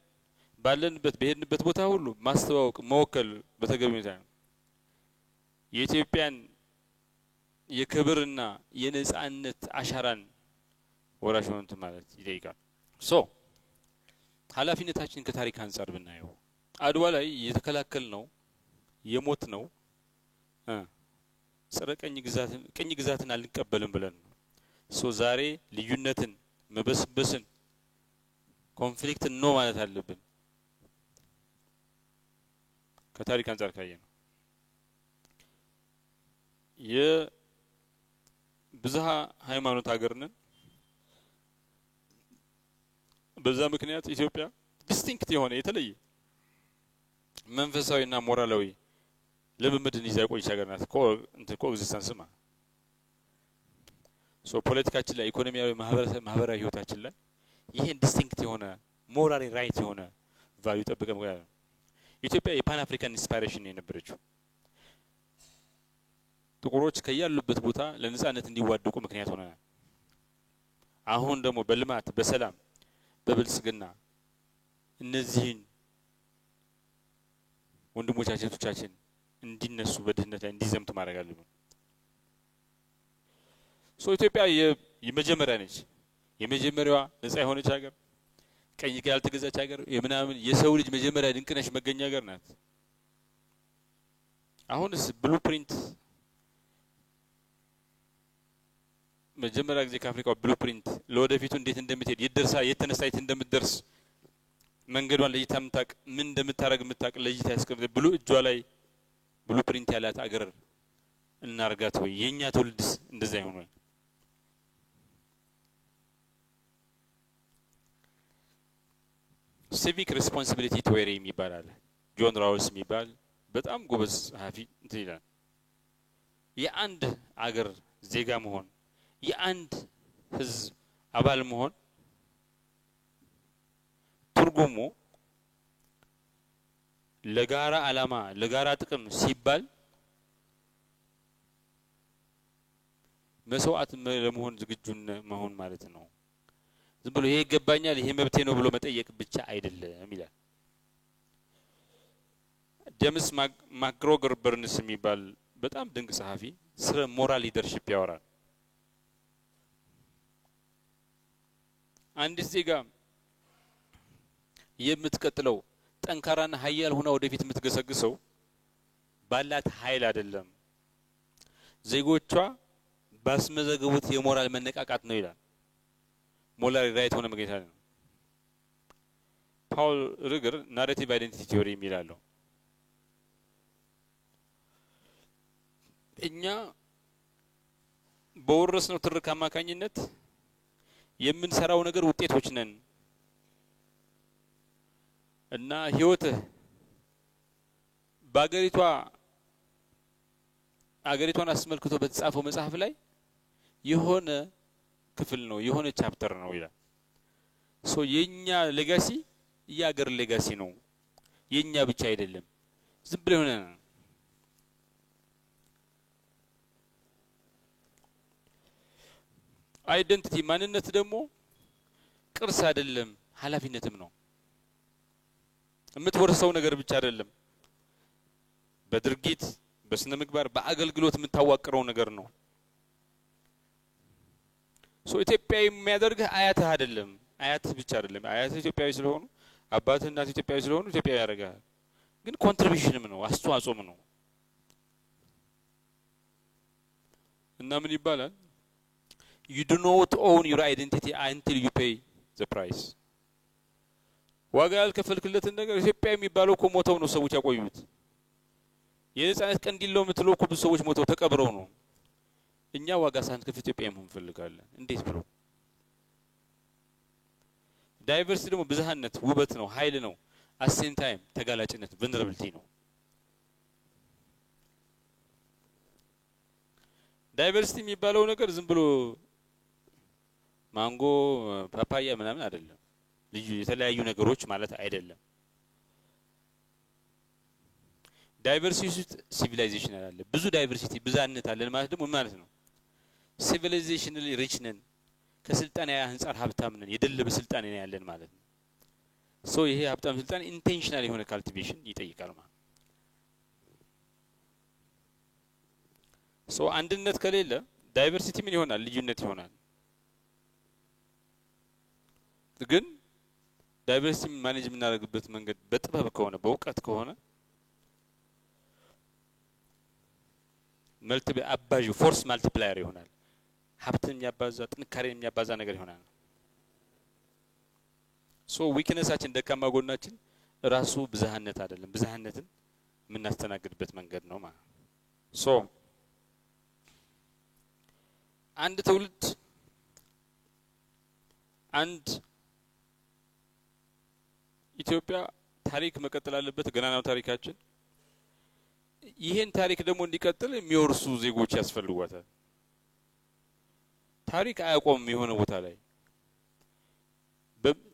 ባለንበት በሄድንበት ቦታ ሁሉ ማስተዋወቅ መወከል በተገቢ ሁኔታ የኢትዮጵያን የክብርና የነጻነት አሻራን ወራሽ ሆነን ማለት ይጠይቃል ሶ ኃላፊነታችን ከታሪክ አንፃር ብናየው አድዋ ላይ የተከላከል ነው የሞት ነው ጽረቀኝ ግዛትን አልቀበልም ብለን ሶ ዛሬ ልዩነትን መበስበስን ኮንፍሊክት ነው ማለት አለብን ከታሪክ አንፃር ካየነው የብዝሃ ሃይማኖት ሀገርነን በዛ ምክንያት ኢትዮጵያ ዲስቲንክት የሆነ የተለየ መንፈሳዊና ሞራላዊ ለምምድን ይዛ ቆይቻ ሀገር ናት ኮኤግዚስተንስ ማ ሶ ፖለቲካችን ላይ ኢኮኖሚያዊ ማህበራዊ ህይወታችን ላይ ይሄን ዲስቲንክት የሆነ ሞራሊ ራይት የሆነ ቫልዩ ተጠብቀን ኢትዮጵያ የፓን አፍሪካን ኢንስፓይሬሽን የነበረችው ጥቁሮች ከያሉበት ቦታ ለነጻነት እንዲዋደቁ ምክንያት ሆነ አሁን ደግሞ በልማት በሰላም በብልጽግና እነዚህን ወንድሞቻችን እንዲነሱ በድህነት ላይ እንዲዘምቱ ማድረግ አለብን ሶ ኢትዮጵያ የመጀመሪያ ነች የመጀመሪያዋ ነጻ የሆነች ሀገር ቀኝ ጋር ያልተገዛች ሀገር የምናምን የሰው ልጅ መጀመሪያ ድንቅነሽ መገኛ ሀገር ናት አሁንስ ብሉፕሪንት መጀመሪያ ጊዜ ከአፍሪካው ብሉፕሪንት ለወደፊቱ እንዴት እንደምትሄድ ይደርሳ የተነሳ የት እንደምትደርስ መንገዷን ለይታ ምታቅ ምን እንደምታረግ ምታቅ ለይታ ያስቀምጥ ብሉ እጇ ላይ ብሉፕሪንት ያላት አገር እናርጋት ወይ የኛ ትውልድስ እንደዛ ይሆናል ሲቪክ ሪስፖንሲቢሊቲ ቲዮሪ የሚባል ጆን ራውልስ የሚባል በጣም ጎበዝ ጸሐፊ እንትን ይላል የአንድ አገር ዜጋ መሆን የአንድ ህዝብ አባል መሆን ትርጉሙ ለጋራ ዓላማ ለጋራ ጥቅም ሲባል መስዋዕት ለመሆን ዝግጁ መሆን ማለት ነው ዝም ብሎ ይሄ ይገባኛል ይሄ መብቴ ነው ብሎ መጠየቅ ብቻ አይደለም ይላል ጀምስ ማክግሮገር በርንስ የሚባል በጣም ድንቅ ጸሐፊ ስለ ሞራል ሊደርሺፕ ያወራል አንድ ዜጋ የምትቀጥለው ጠንካራና ኃያል ሆና ወደፊት የምትገሰግሰው ባላት ኃይል አይደለም ዜጎቿ ባስመዘገቡት የሞራል መነቃቃት ነው ይላል ሞራል ራይት ሆነ መገኘት ነው ፓውል ሪገር ናሬቲቭ አይደንቲቲ ቲዮሪ የሚላለው እኛ በወረስነው ትርክ አማካኝነት የምንሰራው ነገር ውጤቶች ነን እና ህይወት አገሪቷን አስመልክቶ በተጻፈው መጽሐፍ ላይ የሆነ ክፍል ነው የሆነ ቻፕተር ነው ይላል ሶ የኛ ሌጋሲ ያገር ሌጋሲ ነው የኛ ብቻ አይደለም ዝም ብሎ ሆነ አይደንቲቲ ማንነት ደግሞ ቅርስ አይደለም ኃላፊነትም ነው የምትወርሰው ነገር ብቻ አይደለም በድርጊት በስነ ምግባር በአገልግሎት የምታዋቀረው ነገር ነው ሶ ኢትዮጵያዊ የሚያደርግህ አያትህ አይደለም አያትህ ብቻ አይደለም አያትህ ኢትዮጵያዊ ስለሆኑ አባትህ እናትህ ኢትዮጵያዊ ስለሆኑ ኢትዮጵያዊ ያደርጋል ግን ኮንትሪቢዩሽንም ነው አስተዋጽኦም ነው እና ምን ይባላል you do not own your identity until you pay the price ዋጋ ያልከፈልክለትን ነገር ኢትዮጵያ የሚባለው እኮ ሞተው ነው ሰዎች ያቆዩት የነጻነት ቀንዲል ነው የምትለው እኮ ብዙ ሰዎች ሞተው ተቀብረው ነው። እኛ ዋጋ ሳንከፍል ኢትዮጵያ መሆን እንፈልጋለን። እንዴት ብሎ ዳይቨርሲቲ ደግሞ ብዝሃነት ውበት ነው፣ ኃይል ነው። አሴም ታይም ተጋላጭነት ቨልነራቢሊቲ ነው። ዳይቨርሲቲ የሚባለው ነገር ዝም ብሎ ማንጎ ፓፓያ ምናምን አይደለም። ልዩ የተለያዩ ነገሮች ማለት አይደለም። ዳይቨርሲቲ ሲቪላይዜሽን አለ። ብዙ ዳይቨርሲቲ ብዝሃነት አለን ማለት ደግሞ ምን ማለት ነው? ሲቪላይዜሽናሊ ሪች ነን፣ ከስልጣኔ አንፃር ሀብታም ነን፣ የደለበ ስልጣኔ ነው ያለን ማለት ነው። ሶ ይሄ ሀብታም ስልጣኔ ኢንቴንሽናል የሆነ ካልቲቬሽን ይጠይቃል ማለት ሶ አንድነት ከሌለ ዳይቨርሲቲ ምን ይሆናል? ልዩነት ይሆናል። ግን ዳይቨርሲቲ ማኔጅ የምናደርግበት መንገድ በጥበብ ከሆነ በእውቀት ከሆነ መልቲፕ አባዥ ፎርስ ማልቲፕላየር ይሆናል። ሀብትን የሚያባዛ ጥንካሬን የሚያባዛ ነገር ይሆናል። ሶ ዊክነሳችን ደካማ ጎናችን ራሱ ብዝሃነት አይደለም፣ ብዝሃነትን የምናስተናግድበት መንገድ ነው ማለት ሶ አንድ ትውልድ አንድ ኢትዮጵያ ታሪክ መቀጠል አለበት። ገናናው ታሪካችን ይሄን ታሪክ ደግሞ እንዲቀጥል የሚወርሱ ዜጎች ያስፈልጓታል። ታሪክ አያቆምም የሆነ ቦታ ላይ።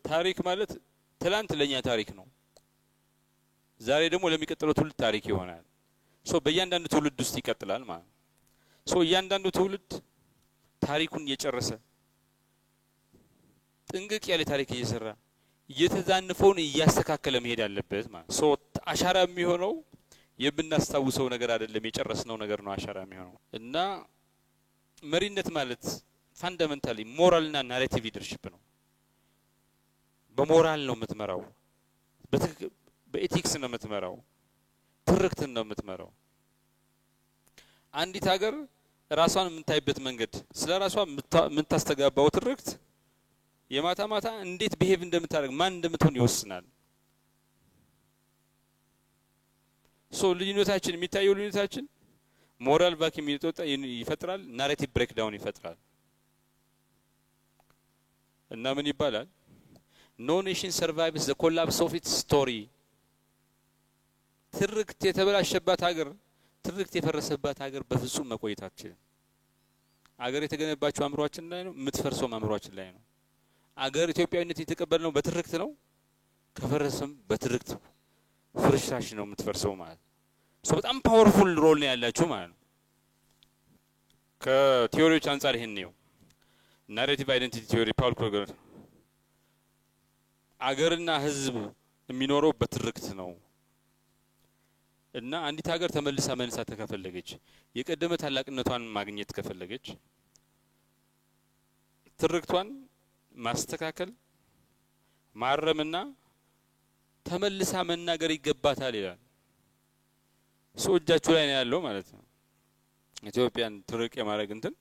ታሪክ ማለት ትላንት ለኛ ታሪክ ነው፣ ዛሬ ደግሞ ለሚቀጥለው ትውልድ ታሪክ ይሆናል። ሶ በእያንዳንዱ ትውልድ ውስጥ ይቀጥላል ማለት ሶ እያንዳንዱ ትውልድ ታሪኩን እየጨረሰ ጥንቅቅ ያለ ታሪክ እየሰራ እየተዛነፈውን እያስተካከለ መሄድ አለበት ማለት ሶ አሻራ የሚሆነው የምናስታውሰው ነገር አይደለም፣ የጨረስነው ነገር ነው አሻራ የሚሆነው። እና መሪነት ማለት ፋንዳሜንታሊ ሞራልና ናሬቲቭ ሊደርሺፕ ነው። በሞራል ነው የምትመራው፣ በኤቲክስ ነው የምትመራው፣ ትርክትን ነው የምትመራው። አንዲት ሀገር ራሷን የምታይበት መንገድ ስለ ራሷ የምታስተጋባው ትርክት የማታ ማታ እንዴት ቢሄቭ እንደምታደርግ ማን እንደምትሆን ይወስናል። ሶ ልዩነታችን የሚታየው ልዩነታችን ሞራል ቫኪዩም ይፈጥራል፣ ናሬቲቭ ብሬክዳውን ይፈጥራል። እና ምን ይባላል? ኖ ኔሽን ሰርቫይቭስ ዘ ኮላፕስ ኦፍ ኢትስ ስቶሪ። ትርክት የተበላሸባት ሀገር፣ ትርክት የፈረሰባት ሀገር በፍጹም መቆየት አትችልም። አገር የተገነባቸው አእምሮአችን ላይ ነው፣ የምትፈርሰው አእምሮአችን ላይ ነው። አገር ኢትዮጵያዊነት የተቀበልነው በትርክት ነው፣ ከፈረሰም በትርክት ፍርሻሽ ነው የምትፈርሰው ማለት ሶ በጣም ፓወርፉል ሮል ነው ያላችሁ ማለት ነው። ከቲዮሪዎች አንፃር ይሄን ነው ናሬቲቭ አይደንቲቲ ቲዮሪ ፓውል ክሩገር አገርና ህዝብ የሚኖረው በትርክት ነው። እና አንዲት ሀገር ተመልሳ መንሳት ከፈለገች የቀደመ ታላቅነቷን ማግኘት ከፈለገች ትርክቷን ማስተካከል ማረምና ተመልሳ መናገር ይገባታል ይላል። ሶ እጃችሁ ላይ ነው ያለው ማለት ነው። ኢትዮጵያን ትርቅ የማድረግ እንትን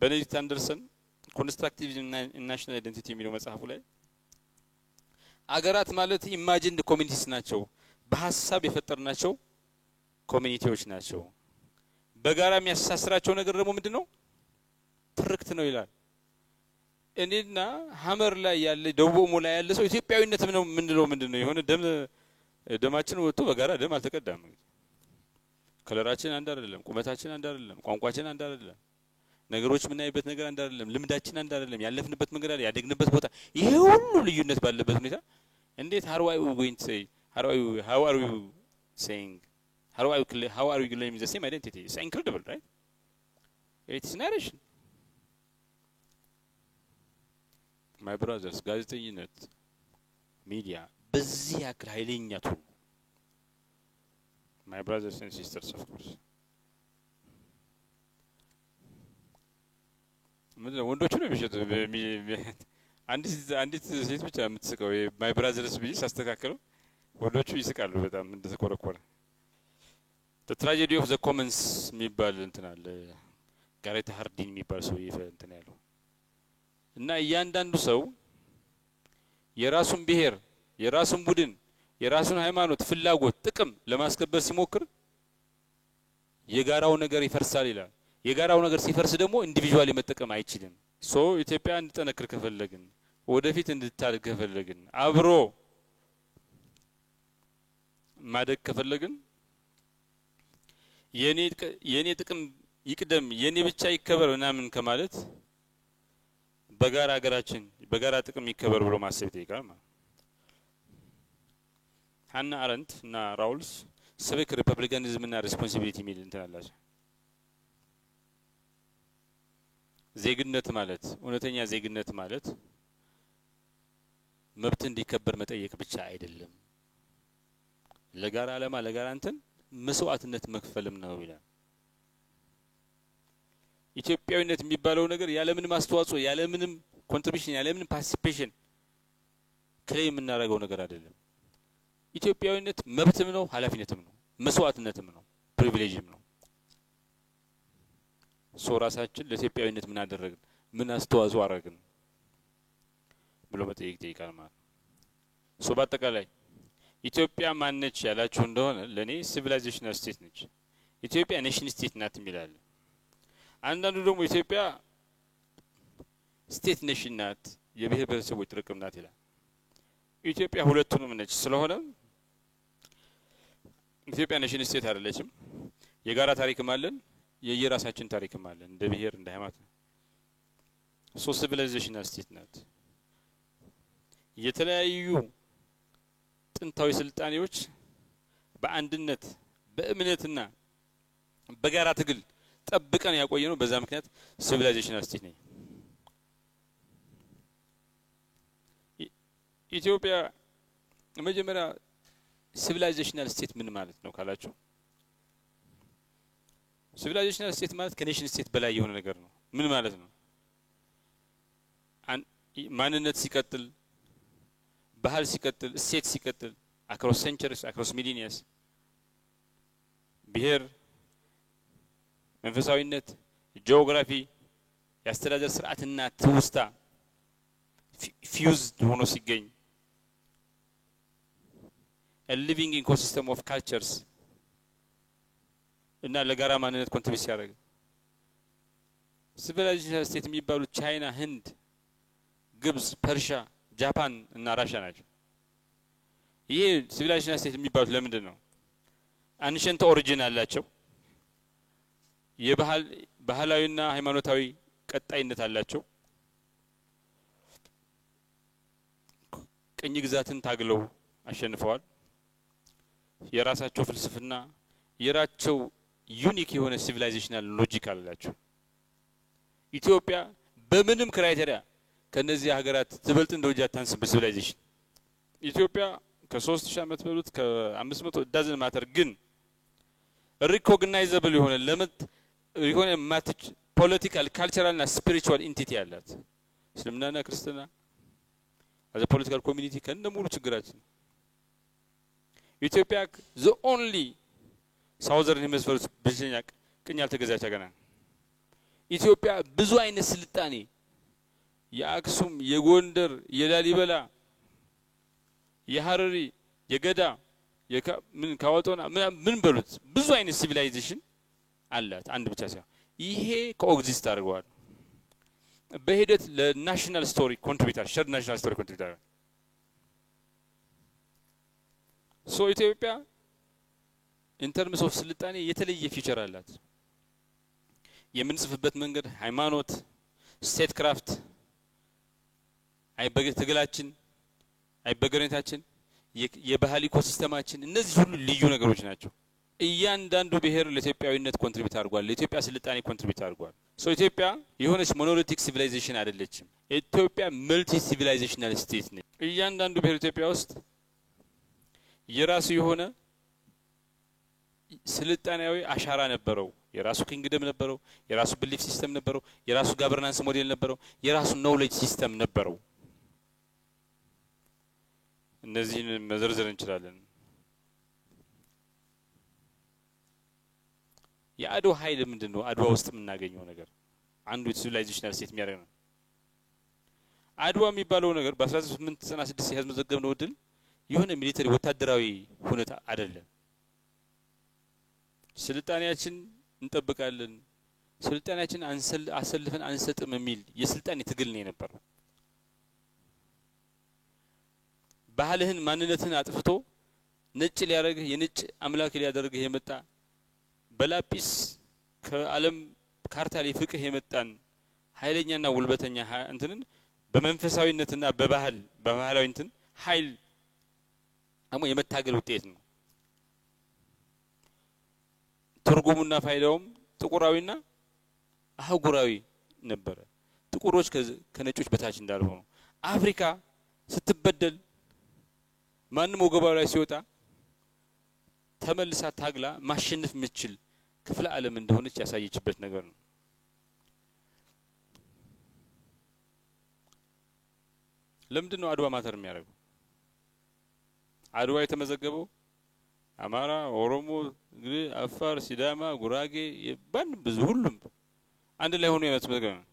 ቤኔዲክት አንደርሰን ኮንስትራክቲቭ ናሽናል አይደንቲቲ የሚለው መጽሐፉ ላይ አገራት ማለት ኢማጂንድ ኮሚኒቲስ ናቸው፣ በሐሳብ የፈጠርናቸው ኮሚኒቲዎች ናቸው። በጋራ የሚያስተሳስራቸው ነገር ደግሞ ምንድነው? ትርክት ነው ይላል። እኔና ሐመር ላይ ያለ ደቡብ ላይ ያለ ሰው ኢትዮጵያዊነት ነው ምንድነው? ምንድነው? የሆነ ደማችን ወጥቶ በጋራ ደም አልተቀዳም። ከለራችን አንድ አይደለም፣ ቁመታችን አንድ አይደለም፣ ቋንቋችን አንድ አይደለም፣ ነገሮች ምናይበት ነገር አንድ አይደለም፣ ልምዳችን አንድ አይደለም፣ ያለፍንበት መንገድ አይደለም፣ ያደግንበት ቦታ ይሄ ሁሉ ልዩነት ባለበት ሁኔታ እንዴት how are we going to say how are we saying how are we claiming the same identity? It's incredible, right? It's narration. My brothers, ጋዜጠኝነት ሚዲያ በዚህ ያክል ኃይለኛ ቱል my brothers and sisters of course ምንድነው ወንዶቹ ነው የሚሸጡት። አንዲት ሴት ብቻ የምትስቀው my brothers ብዬ ሳስተካክለው ወንዶቹ ይስቃሉ በጣም እንደተቆረቆረ። the tragedy of the commons የሚባል እንትን አለ ጋሬታ ሃርዲን የሚባል ሰው እንትን ያለው እና እያንዳንዱ ሰው የራሱን ብሔር የራሱን ቡድን የራሱን ሃይማኖት ፍላጎት ጥቅም ለማስከበር ሲሞክር የጋራው ነገር ይፈርሳል ይላል። የጋራው ነገር ሲፈርስ ደግሞ ኢንዲቪጁዋሊ መጠቀም አይችልም። ሶ ኢትዮጵያ እንድትጠነክር ከፈለግን ወደፊት እንድታድግ ከፈለግን አብሮ ማደግ ከፈለግን የኔ ጥቅም ይቅደም የኔ ብቻ ይከበር ምናምን ከማለት በጋራ ሀገራችን በጋራ ጥቅም ይከበር ብሎ ማሰብ ይጠይቃል ማለት። ሃና አረንት እና ራውልስ ሲቪክ ሪፐብሊካኒዝም እና ሪስፖንሲቢሊቲ ሚል እንትን አላቸው። ዜግነት ማለት እውነተኛ ዜግነት ማለት መብት እንዲከበር መጠየቅ ብቻ አይደለም፣ ለጋራ ዓላማ ለጋራ እንትን መስዋዕትነት መክፈልም ነው ይላል። ኢትዮጵያዊነት የሚባለው ነገር ያለ ምንም አስተዋጽኦ ያለ ምንም ኮንትሪቢዩሽን ያለ ምንም ፓርቲሲፔሽን ክሌም የምናደርገው ነገር አይደለም። ኢትዮጵያዊነት መብትም ነው ኃላፊነትም ነው መስዋዕትነትም ነው ፕሪቪሌጅም ነው። ሶ ራሳችን ለኢትዮጵያዊነት ምን አደረግን ምን አስተዋጽኦ አደረግን ብሎ መጠየቅ ይጠይቃል ማለት። ሶ በአጠቃላይ ኢትዮጵያ ማነች ያላችሁ እንደሆነ ለኔ ሲቪላይዜሽናል ስቴት ነች። ኢትዮጵያ ኔሽን ስቴት ናት የሚላል። አንዳንዱ ደግሞ ኢትዮጵያ ስቴት ኔሽን ናት የብሔር ብሔረሰቦች ጥርቅም ናት ይላል። ኢትዮጵያ ሁለቱንም ነች። ስለሆነ ኢትዮጵያ ኔሽን ስቴት አይደለችም። የጋራ ታሪክም አለን የየራሳችን ታሪክም አለን እንደ ብሔር እንደ ሃይማኖት። ሶ ሲቪላይዜሽናል ስቴት ናት። የተለያዩ ጥንታዊ ስልጣኔዎች በአንድነት በእምነትና በጋራ ትግል ጠብቀን ያቆየነው በዛ ምክንያት ሲቪላይዜሽናል ስቴት ነኝ። ኢትዮጵያ መጀመሪያ ሲቪላይዜሽናል ስቴት ምን ማለት ነው ካላችሁ ሲቪላይዜሽናል ስቴት ማለት ከኔሽን ስቴት በላይ የሆነ ነገር ነው። ምን ማለት ነው? ማንነት ሲቀጥል ባህል ሲቀጥል እሴት ሲቀጥል አክሮስ ሴንቸሪስ አክሮስ ሚሊኒየስ ብሔር መንፈሳዊነት ጂኦግራፊ ያስተዳደር ስርዓትና ትውስታ ፊውዝድ ሆኖ ሲገኝ a living ecosystem of cultures እና ለጋራ ማንነት ኮንትሪቢዩት ያደርጋል። ሲቪላይዜሽናል ስቴት የሚባሉ ቻይና፣ ህንድ፣ ግብጽ፣ ፐርሺያ፣ ጃፓን እና ራሽያ ናቸው። ይሄ ሲቪላይዜሽናል ስቴት የሚባሉት ለምንድን ነው? አንሸንት ኦሪጂን አላቸው። ባህላዊና ሃይማኖታዊ ቀጣይነት አላቸው። ቅኝ ግዛትን ታግለው አሸንፈዋል። የራሳቸው ፍልስፍና የራቸው ዩኒክ የሆነ ሲቪላይዜሽናል ሎጂክ አላቸው። ኢትዮጵያ በምንም ክራይቴሪያ ከነዚህ ሀገራት ትበልጥ እንደውጃ ታንስ በሲቪላይዜሽን ኢትዮጵያ ከ3000 ዓመት በሉት ከ500 ዳዝን ማተር ግን ሪኮግናይዘብል የሆነ ለምት የሆነ ማትች ፖለቲካል ካልቸራልና ስፒሪቹዋል ኢንቲቲ አላት። እስልምናና ክርስትና as a political community ከነሙሉ ችግራችን ኢትዮጵያ the only southern hemisphere ብቸኛ ቅኝ ያልተገዛች ሀገር ናት። ኢትዮጵያ ብዙ አይነት ስልጣኔ የአክሱም የጎንደር የላሊበላ የሐረሪ የገዳ ምን ካወጣና ምን በሉት ብዙ አይነት ሲቪላይዜሽን አላት። አንድ ብቻ ሳይሆን ይሄ ኮኤግዚስት አድርገዋል። በሂደት ለናሽናል ስቶሪ ኮንትሪቢዩተር ሸር ናሽናል ስቶሪ ኮንትሪቢዩተር ሶ ኢትዮጵያ ኢን ተርምስ ኦፍ ስልጣኔ የተለየ ፊቸር አላት። የምንጽፍበት መንገድ ሃይማኖት ስቴት ክራፍት አይበገ ትግላችን አይበገረታችን የባህል ኢኮሲስተማችን እነዚህ ሁሉ ልዩ ነገሮች ናቸው። እያንዳንዱ ብሔር ለኢትዮጵያዊነት ኮንትሪቢዩት አድርጓል። ለኢትዮጵያ ስልጣኔ ኮንትሪቢዩት አድርጓል። ሶ ኢትዮጵያ የሆነች ሞኖሊቲክ ሲቪላይዜሽን አይደለችም። ኢትዮጵያ መልቲ ሲቪላይዜሽናል ስቴት ነች። እያንዳንዱ ብሔር ኢትዮጵያ ውስጥ የራሱ የሆነ ስልጣኔያዊ አሻራ ነበረው። የራሱ ኪንግደም ነበረው። የራሱ ቢሊፍ ሲስተም ነበረው። የራሱ ጋቨርናንስ ሞዴል ነበረው። የራሱ ኖሌጅ ሲስተም ነበረው። እነዚህን መዘርዘር እንችላለን። የአድዋ ኃይል ምንድነው? አድዋ ውስጥ የምናገኘው ነገር አንዱ ሲቪላይዜሽናል ስቴት የሚያደርግ ነው። አድዋ የሚባለው ነገር በ1896 ያስመዘገብነው ድል የሆነ ሚሊተሪ ወታደራዊ ሁኔታ አይደለም። ስልጣኔያችን እንጠብቃለን፣ ስልጣኔያችን አሰልፈን አንሰጥም የሚል የስልጣኔ ትግል ነው የነበረው። ባህልህን ማንነትን አጥፍቶ ነጭ ሊያደርግህ የነጭ አምላክ ሊያደርግህ የመጣ በላጲስ ከዓለም ካርታ ላይ ፍቅህ የመጣን ኃይለኛና ውልበተኛ እንትንን በመንፈሳዊነትና በባህላዊ እንትን ኃይል አሞ የመታገል ውጤት ነው። ትርጉሙና ፋይዳውም ጥቁራዊና አህጉራዊ ነበር። ጥቁሮች ከነጮች በታች እንዳልሆኑ አፍሪካ ስትበደል ማንም ወገባው ላይ ሲወጣ ተመልሳ ታግላ ማሸነፍ የምትችል ክፍለ ዓለም እንደሆነች ያሳየችበት ነገር ነው። ለምንድን ነው አድዋ ማተር የሚያደርገው? አድዋ የተመዘገበው አማራ፣ ኦሮሞ፣ አፋር፣ ሲዳማ፣ ጉራጌ የባን ብዙ ሁሉም አንድ ላይ ሆኖ የተመዘገበ ነው።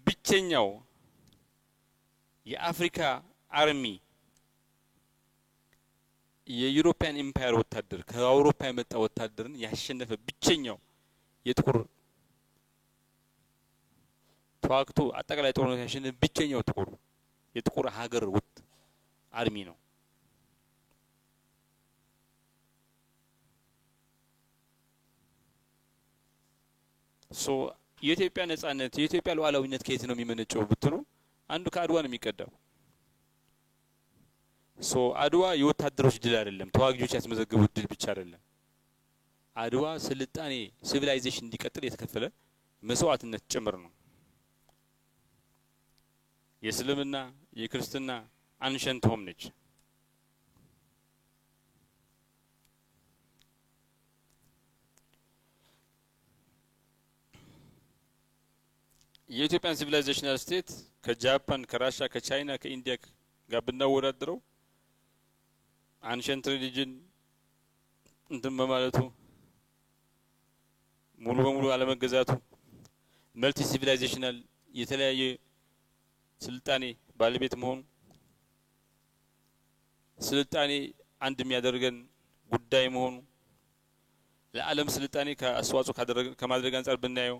ብቸኛው የአፍሪካ አርሚ የዩሮፒያን ኤምፓየር ወታደር ከአውሮፓ የመጣ ወታደርን ያሸነፈ ብቸኛው የጥቁር ተዋክቶ አጠቃላይ ጦርነት ያሸነፈ ብቸኛው የጥቁር ሀገር አርሚ ነው። የኢትዮጵያ ነጻነት የኢትዮጵያ ሉዓላዊነት ከየት ነው የሚመነጨው ብትሉ አንዱ ከአድዋ ነው የሚቀዳው። አድዋ የወታደሮች ድል አይደለም፣ ተዋጊዎች ያስመዘገቡት ድል ብቻ አይደለም። አድዋ ስልጣኔ ሲቪላይዜሽን እንዲቀጥል የተከፈለ መስዋዕትነት ጭምር ነው። የእስልምና የክርስትና አንሸንት ሆም ነች። የኢትዮጵያን ሲቪላይዜሽናል ስቴት ከጃፓን፣ ከራሻ፣ ከቻይና፣ ከኢንዲያ ጋር ብናወዳድረው አንሸንት ሪሊጅን እንትን በማለቱ ሙሉ በሙሉ አለመገዛቱ መልቲ ሲቪላይዜሽናል የተለያየ ስልጣኔ ባለቤት መሆኑ ስልጣኔ አንድ የሚያደርገን ጉዳይ መሆኑ ለዓለም ስልጣኔ ከአስተዋጽኦ ከማድረግ አንፃር ብናየው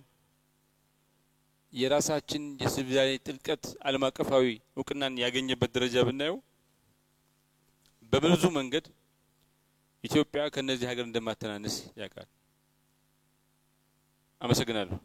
የራሳችን የሲቪላይዜሽን ጥልቀት ዓለም አቀፋዊ እውቅናን ያገኘበት ደረጃ ብናየው በብዙ መንገድ ኢትዮጵያ ከነዚህ ሀገር እንደማተናነስ ያውቃል። አመሰግናለሁ።